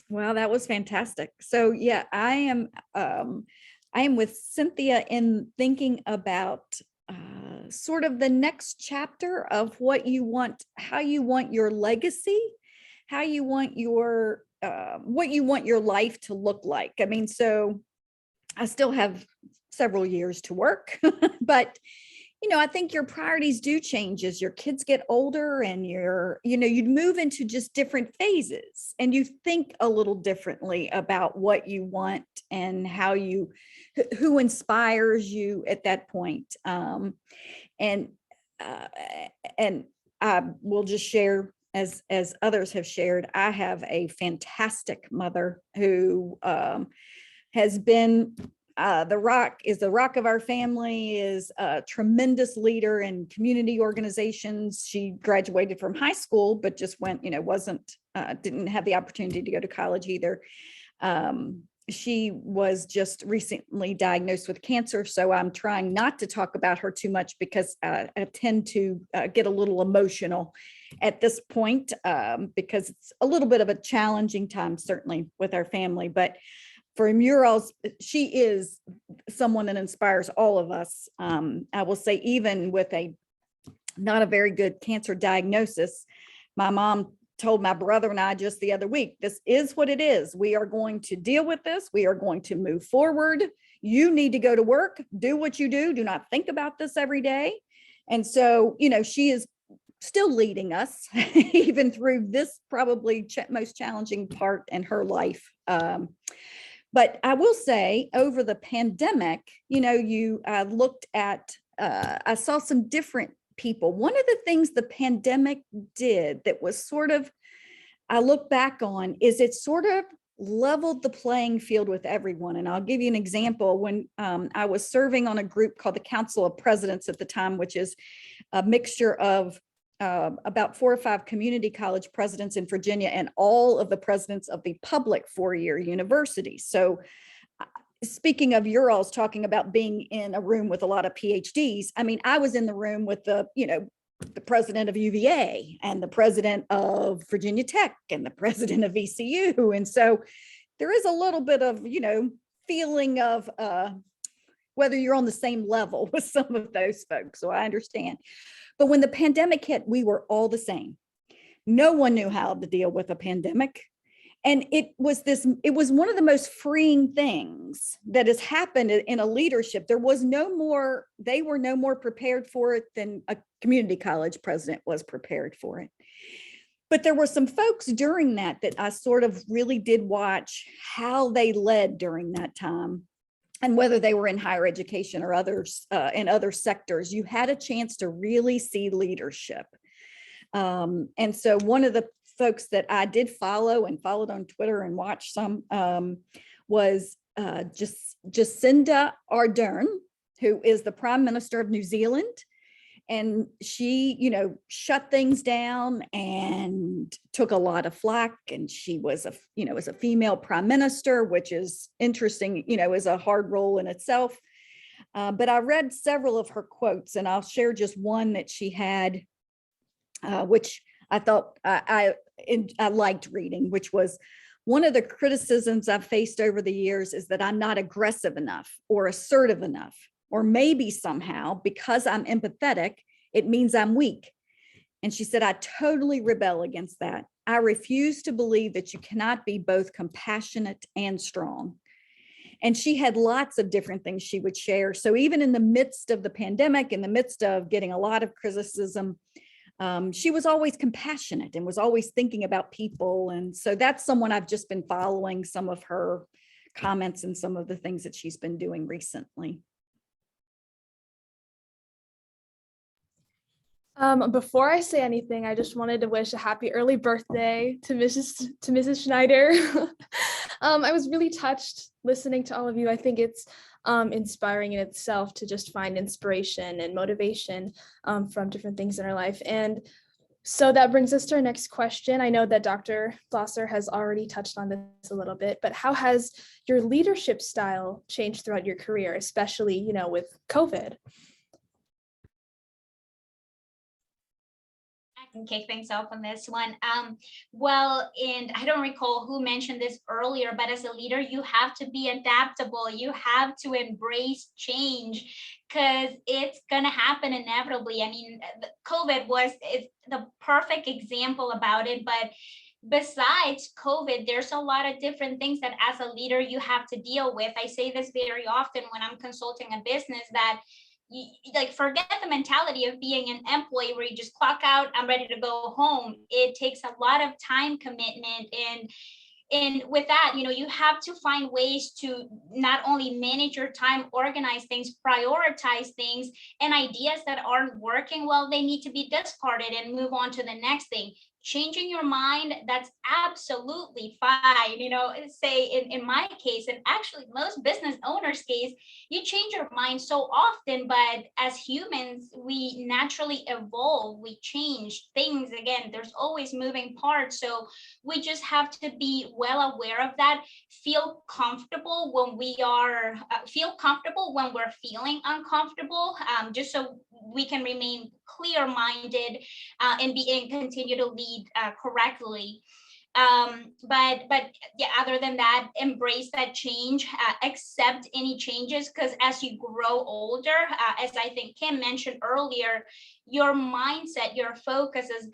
Wow, that was fantastic. So yeah, I am with Cynthia in thinking about sort of the next chapter of what you want, how you want your legacy, how you want your what you want your life to look like. I mean, so I still have several years to work, but I think your priorities do change as your kids get older and you'd move into just different phases, and you think a little differently about what you want and who inspires you at that point. And I will just share, as others have shared, I have a fantastic mother who has been the rock of our family, is a tremendous leader in community organizations. She graduated from high school, but just didn't have the opportunity to go to college either. She was just recently diagnosed with cancer, so I'm trying not to talk about her too much because I tend to get a little emotional at this point because it's a little bit of a challenging time, certainly with our family. But for Murals, she is someone that inspires all of us. I will say, even with not a very good cancer diagnosis, my mom told my brother and I just the other week, this is what it is. We are going to deal with this. We are going to move forward. You need to go to work, do what you do. Do not think about this every day. And so, she is still leading us even through this probably most challenging part in her life. But I will say, over the pandemic, I looked at, I saw some different people. One of the things the pandemic did that was sort of, I look back on, is it sort of leveled the playing field with everyone. And I'll give you an example. When I was serving on a group called the Council of Presidents at the time, which is a mixture of about 4 or 5 community college presidents in Virginia and all of the presidents of the public 4-year universities. So speaking of Urals talking about being in a room with a lot of PhDs, I mean, I was in the room with the president of UVA and the president of Virginia Tech and the president of ECU. And so there is a little bit of, feeling of whether you're on the same level with some of those folks. So I understand. But when the pandemic hit, we were all the same. No one knew how to deal with a pandemic. And it was one of the most freeing things that has happened in a leadership. They were no more prepared for it than a community college president was prepared for it. But there were some folks during that I sort of really did watch how they led during that time. And whether they were in higher education or others in other sectors, you had a chance to really see leadership. And so one of the folks that I did follow and followed on Twitter and watched some was Jacinda Ardern, who is the Prime Minister of New Zealand. And she, shut things down and took a lot of flack. And she was was a female prime minister, which is interesting, is a hard role in itself. But I read several of her quotes, and I'll share just one that she had, which I thought I liked reading, which was, one of the criticisms I've faced over the years is that I'm not aggressive enough or assertive enough, or maybe somehow because I'm empathetic, it means I'm weak. And she said, I totally rebel against that. I refuse to believe that you cannot be both compassionate and strong. And she had lots of different things she would share. So even in the midst of the pandemic, in the midst of getting a lot of criticism, she was always compassionate and was always thinking about people. And so that's someone I've just been following, some of her comments and some of the things that she's been doing recently. Before I say anything, I just wanted to wish a happy early birthday to Mrs. Schneider. I was really touched listening to all of you. I think it's inspiring in itself to just find inspiration and motivation from different things in our life. And so that brings us to our next question. I know that Dr. Blosser has already touched on this a little bit, but how has your leadership style changed throughout your career, especially, with COVID? Can kick things off on this one. Well, and I don't recall who mentioned this earlier, but as a leader, you have to be adaptable. You have to embrace change because it's going to happen inevitably. I mean, COVID is the perfect example about it, but besides COVID, there's a lot of different things that as a leader you have to deal with. I say this very often when I'm consulting a business, that you, like, forget the mentality of being an employee where you just clock out, I'm ready to go home. It takes a lot of time commitment, and with that, you have to find ways to not only manage your time, organize things, prioritize things, and ideas that aren't working well, they need to be discarded and move on to the next thing. Changing your mind, that's absolutely fine. Say in my case, and actually most business owners' case, you change your mind so often, but as humans, we naturally evolve, we change things. Again, there's always moving parts. So we just have to be well aware of that, feel comfortable when we're feeling uncomfortable, just so we can remain clear-minded and continue to lead correctly. But yeah, other than that, embrace that change, accept any changes, because as you grow older, as I think Kim mentioned earlier, your mindset, your focus is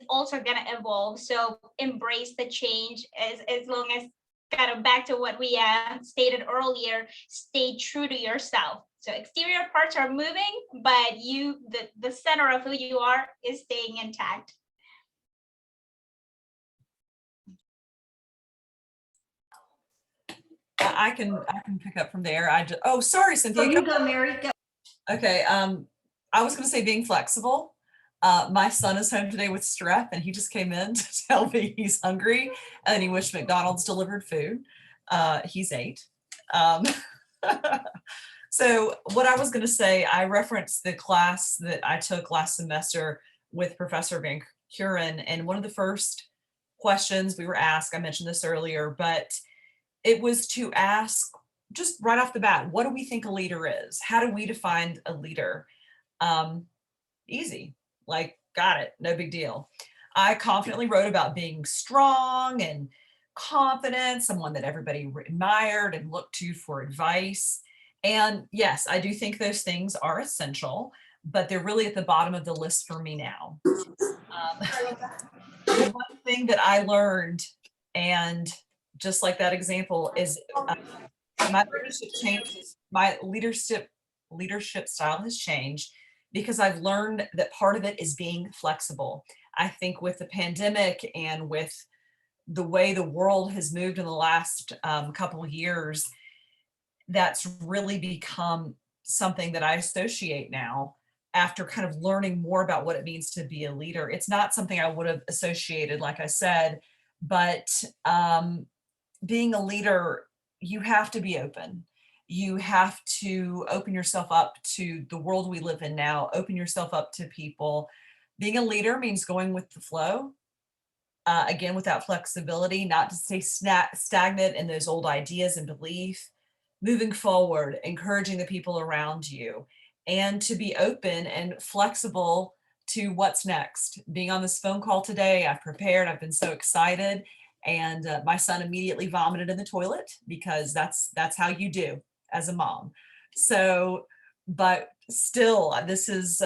also gonna evolve. So embrace the change, as long as, kind of back to what we stated earlier, stay true to yourself. So exterior parts are moving, but the center of who you are is staying intact. I can pick up from there. Oh, sorry, Cynthia. You go, Mary. Go. Okay. I was going to say being flexible. My son is home today with strep, and he just came in to tell me he's hungry, and he wished McDonald's delivered food. He's 8. So what I was going to say, I referenced the class that I took last semester with Professor Van Kuren, and one of the first questions we were asked, I mentioned this earlier, but it was to ask just right off the bat, what do we think a leader is? How do we define a leader? Easy, like, got it, no big deal. I confidently wrote about being strong and confident, someone that everybody admired and looked to for advice. And yes, I do think those things are essential, but they're really at the bottom of the list for me now. The one thing that I learned, and just like that example, is my leadership changes. My leadership style has changed because I've learned that part of it is being flexible. I think with the pandemic and with the way the world has moved in the last couple of years, that's really become something that I associate now after kind of learning more about what it means to be a leader. It's not something I would have associated, like I said, but being a leader, you have to be open. You have to open yourself up to the world we live in now, open yourself up to people. Being a leader means going with the flow. Again, without flexibility, not to stay stagnant in those old ideas and belief, moving forward, encouraging the people around you, and to be open and flexible to what's next. Being on this phone call today, I've prepared, I've been so excited, and my son immediately vomited in the toilet because that's how you do as a mom. So, but still, this is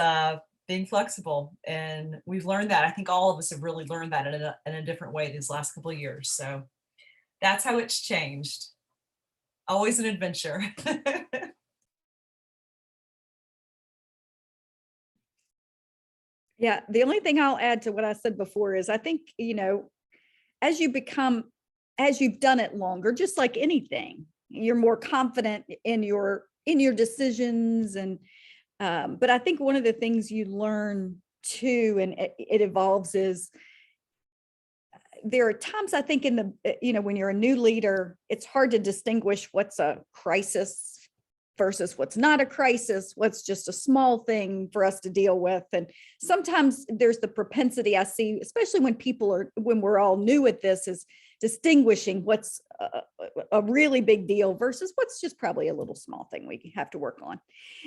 being flexible, and we've learned that. I think all of us have really learned that in a different way these last couple of years. So that's how it's changed. Always an adventure. Yeah, the only thing I'll add to what I said before is I think, as you've done it longer, just like anything, you're more confident in your decisions. And but I think one of the things you learn too, and it evolves, is there are times I think when you're a new leader, it's hard to distinguish what's a crisis versus what's not a crisis, what's just a small thing for us to deal with. And sometimes there's the propensity I see, especially when we're all new at this, is distinguishing what's a really big deal versus what's just probably a little small thing we have to work on.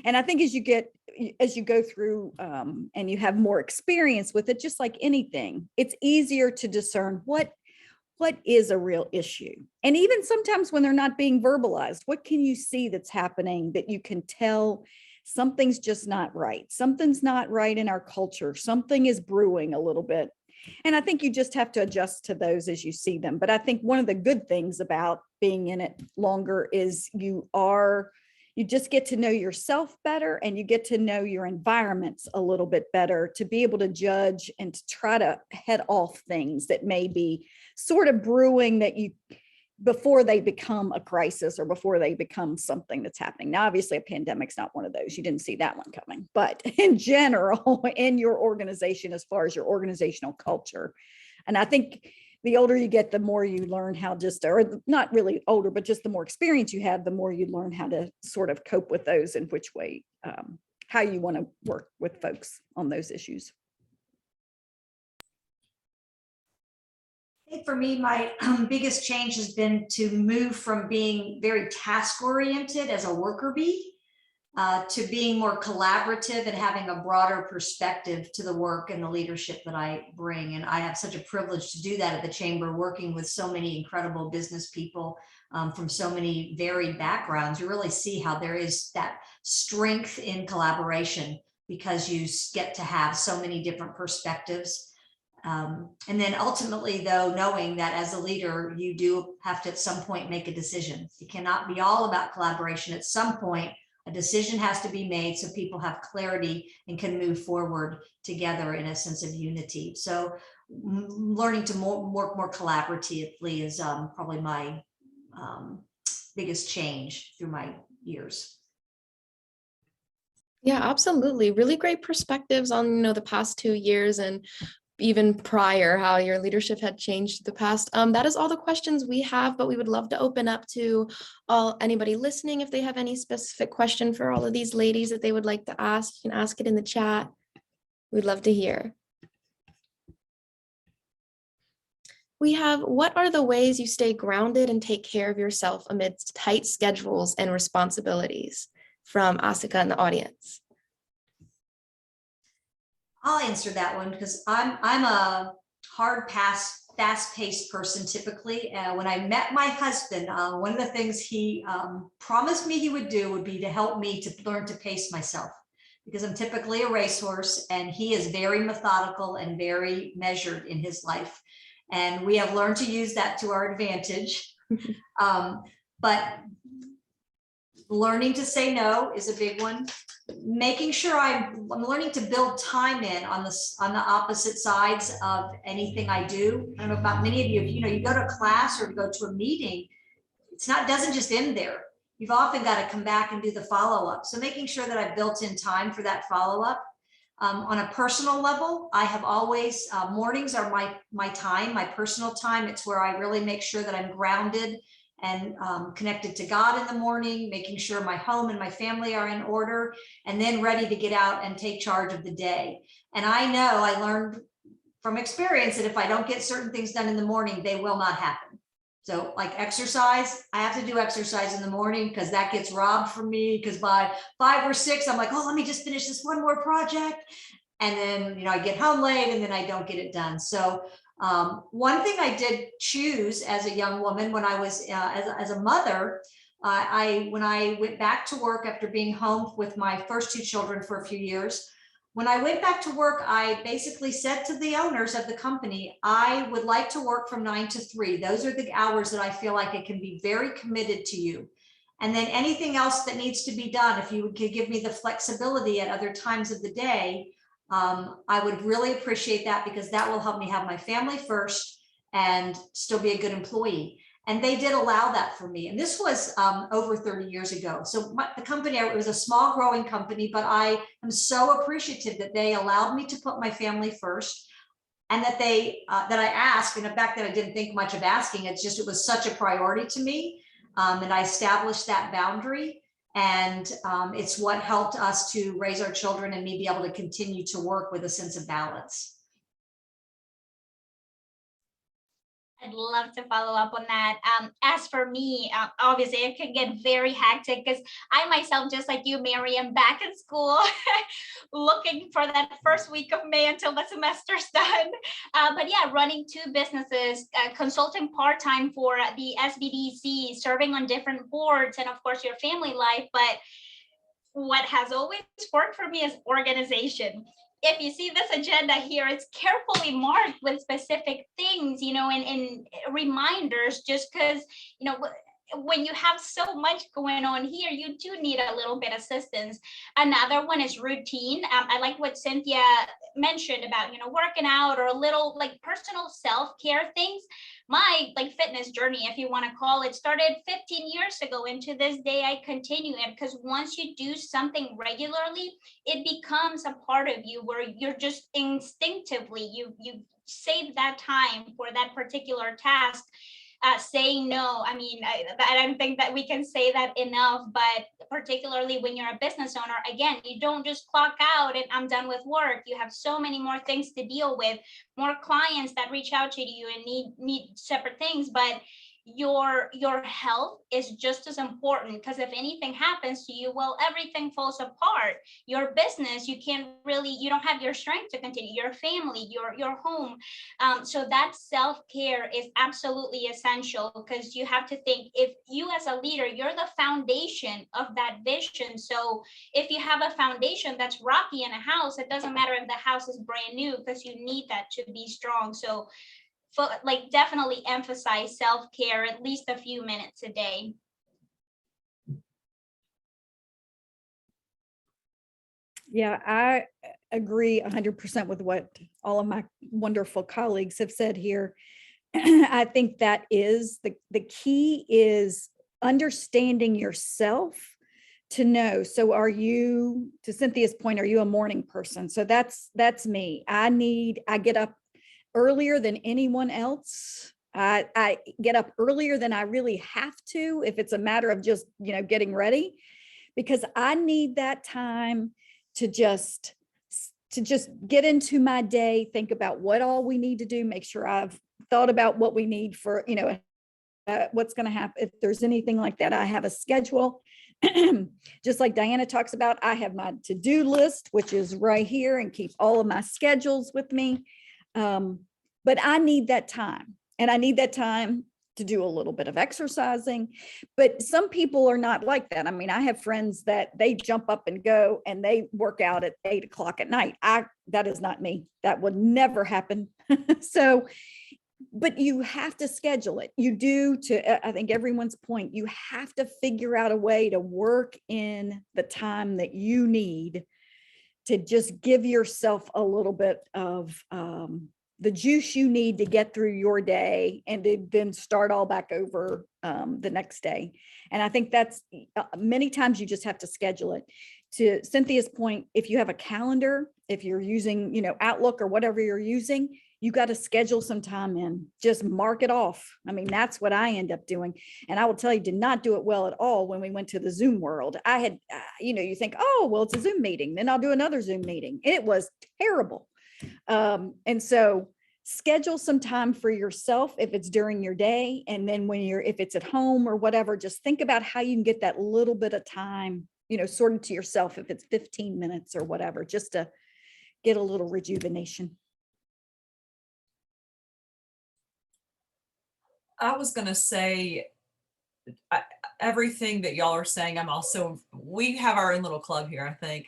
And I think as you go through and you have more experience with it, just like anything, it's easier to discern what is a real issue. And even sometimes when they're not being verbalized, what can you see that's happening that you can tell something's just not right? Something's not right in our culture. Something is brewing a little bit. And I think you just have to adjust to those as you see them. But I think one of the good things about being in it longer is you just get to know yourself better, and you get to know your environments a little bit better to be able to judge and to try to head off things that may be sort of brewing before they become a crisis or before they become something that's happening. Now, obviously a pandemic's not one of those. You didn't see that one coming, but in general, in your organization, as far as your organizational culture. And I think the older you get, the more you learn how or not really older, but just the more experience you have, the more you learn how to sort of cope with those and which way, how you want to work with folks on those issues. I think for me, my biggest change has been to move from being very task oriented as a worker bee to being more collaborative and having a broader perspective to the work and the leadership that I bring. And I have such a privilege to do that at the Chamber, working with so many incredible business people from so many varied backgrounds. You really see how there is that strength in collaboration because you get to have so many different perspectives. And then ultimately, though, knowing that as a leader, you do have to at some point make a decision. It cannot be all about collaboration. At some point, a decision has to be made so people have clarity and can move forward together in a sense of unity. So learning to work more collaboratively is probably my biggest change through my years. Yeah, absolutely. Really great perspectives on, the past 2 years and even prior, how your leadership had changed the past. That is all the questions we have, but we would love to open up to anybody listening. If they have any specific question for all of these ladies that they would like to ask, you can ask it in the chat. We'd love to hear. We have, what are the ways you stay grounded and take care of yourself amidst tight schedules and responsibilities? From Asika in the audience. I'll answer that one because I'm a hard pass, fast-paced person typically. When I met my husband, one of the things he promised me he would do would be to help me to learn to pace myself, because I'm typically a racehorse and he is very methodical and very measured in his life. And we have learned to use that to our advantage. But learning to say no is a big one. Making sure I'm learning to build time in on the opposite sides of anything I do. I don't know about many of you, you go to class or go to a meeting, doesn't just end there. You've often got to come back and do the follow-up. So making sure that I've built in time for that follow-up. On a personal level, I have always, mornings are my time, my personal time. It's where I really make sure that I'm grounded and connected to God in the morning, making sure my home and my family are in order, and then ready to get out and take charge of the day. And I know I learned from experience that if I don't get certain things done in the morning, they will not happen. So like exercise, I have to do exercise in the morning because that gets robbed from me, because by 5 or 6, I'm like, oh, let me just finish this one more project. And then, I get home late and then I don't get it done. So one thing I did choose as a young woman when I was as a mother, when I went back to work after being home with my first 2 children for a few years, when I went back to work, I basically said to the owners of the company, I would like to work from 9 to 3. Those are the hours that I feel like I can be very committed to you. And then anything else that needs to be done, if you could give me the flexibility at other times of the day, I would really appreciate that, because that will help me have my family first and still be a good employee. And they did allow that for me. And this was over 30 years ago. So the company, it was a small growing company, but I am so appreciative that they allowed me to put my family first, and that that I asked. And back then I didn't think much of asking. It's just, it was such a priority to me. And I established that boundary. And it's what helped us to raise our children and me be able to continue to work with a sense of balance. I'd love to follow up on that. As for me, obviously it can get very hectic because I myself, just like you, Mary, am back in school looking for that first week of May until the semester's done. But yeah, running 2 businesses, consulting part-time for the SBDC, serving on different boards, and of course your family life. But what has always worked for me is organization. If you see this agenda here, it's carefully marked with specific things, and reminders, just because, when you have so much going on here, you do need a little bit of assistance. Another one is routine. I like what Cynthia mentioned about, working out, or a little like personal self-care things. My fitness journey, if you want to call it, started 15 years ago, and to this day I continue it, because once you do something regularly, it becomes a part of you, where you're just instinctively, you save that time for that particular task. Saying no, I don't think that we can say that enough, but particularly when you're a business owner, again, you don't just clock out and I'm done with work. You have so many more things to deal with, more clients that reach out to you and need separate things. But your health is just as important, because if anything happens to you, well, everything falls apart. Your business, you don't have your strength to continue, your family, your home. So that self-care is absolutely essential, because you have to think, if you as a leader, you're the foundation of that vision. So if you have a foundation that's rocky in a house, it doesn't matter if the house is brand new, because you need that to be strong. So definitely emphasize self-care at least a few minutes a day. Yeah, I agree 100% with what all of my wonderful colleagues have said here. I think that is the key, is understanding yourself to know. So are you, to Cynthia's point, are you a morning person? So that's me. I get up earlier than anyone else. I get up earlier than I really have to, if it's a matter of just, getting ready, because I need that time to just get into my day, think about what all we need to do, make sure I've thought about what we need for, what's going to happen. If there's anything like that, I have a schedule. Just like Diana talks about, I have my to-do list, which is right here, and keep all of my schedules with me. But I need that time, and I need that time to do a little bit of exercising. But some people are not like that. I have friends that they jump up and go and they work out at 8 o'clock at night. That is not me. That would never happen. So, but you have to schedule it. You do, to, I think everyone's point, you have to figure out a way to work in the time that you need to just give yourself a little bit of the juice you need to get through your day, and to then start all back over the next day. And I think that's many times you just have to schedule it. To Cynthia's point, if you have a calendar, if you're using, Outlook or whatever you're using, you got to schedule some time in, just mark it off. I mean, that's what I end up doing. And I will tell you, did not do it well at all when we went to the Zoom world. I had, you think, oh, well, it's a Zoom meeting, then I'll do another Zoom meeting. It was terrible. And so schedule some time for yourself if it's during your day. And then if it's at home or whatever, just think about how you can get that little bit of time, sorted to yourself, if it's 15 minutes or whatever, just to get a little rejuvenation. I was going to say everything that y'all are saying. We have our own little club here, I think.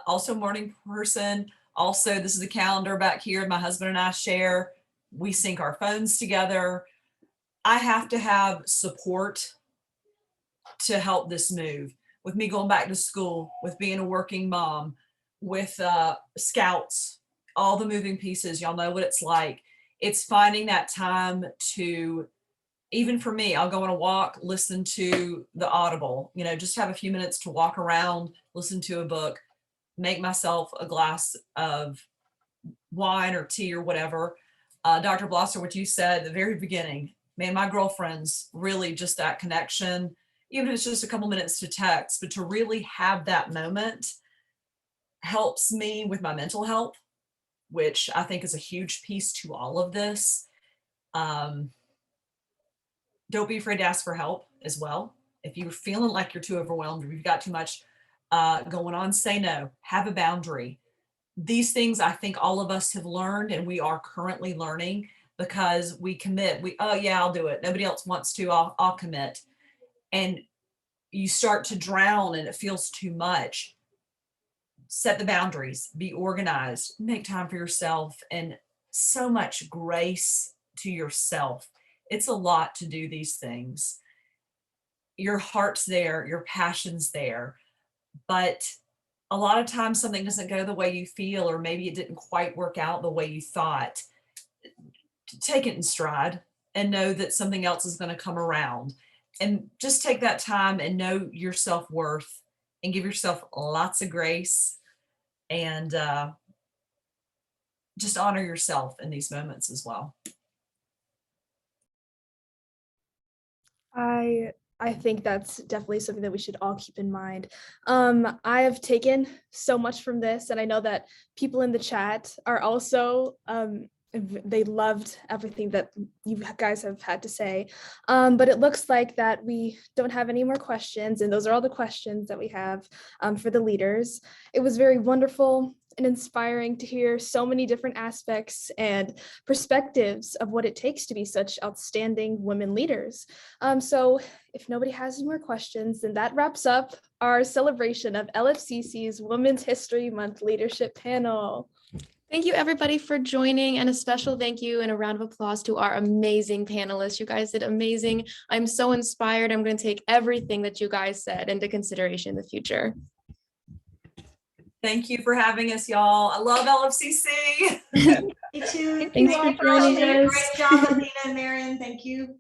Also morning person. Also, this is a calendar back here. My husband and I share. We sync our phones together. I have to have support to help this move. With me going back to school, with being a working mom, with scouts, all the moving pieces, y'all know what it's like. It's finding that time to, even for me, I'll go on a walk, listen to the Audible, just have a few minutes to walk around, listen to a book, make myself a glass of wine or tea or whatever. Dr. Blosser, what you said at the very beginning, man, my girlfriends, really just that connection, even if it's just a couple minutes to text, but to really have that moment helps me with my mental health, which I think is a huge piece to all of this. Don't be afraid to ask for help as well. If you're feeling like you're too overwhelmed or you've got too much going on, say no, have a boundary. These things I think all of us have learned, and we are currently learning, because we commit. Oh yeah, I'll do it. Nobody else wants to, I'll commit. And you start to drown and it feels too much. Set the boundaries, be organized, make time for yourself, and so much grace to yourself. It's a lot to do these things. Your heart's there, your passion's there, but a lot of times something doesn't go the way you feel, or maybe it didn't quite work out the way you thought. Take it in stride and know that something else is going to come around, and just take that time and know your self-worth and give yourself lots of grace, and just honor yourself in these moments as well. I think that's definitely something that we should all keep in mind. I have taken so much from this, and I know that people in the chat are also, they loved everything that you guys have had to say. But it looks like that we don't have any more questions, and those are all the questions that we have for the leaders. It was very wonderful and inspiring to hear so many different aspects and perspectives of what it takes to be such outstanding women leaders. So if nobody has any more questions, then that wraps up our celebration of LFCC's Women's History Month Leadership Panel. Thank you everybody for joining, and a special thank you and a round of applause to our amazing panelists. You guys did amazing. I'm so inspired. I'm going to take everything that you guys said into consideration in the future. Thank you for having us, y'all. I love LFCC. Me too. Thanks for joining us. Great job, Athena and Marion. Thank you.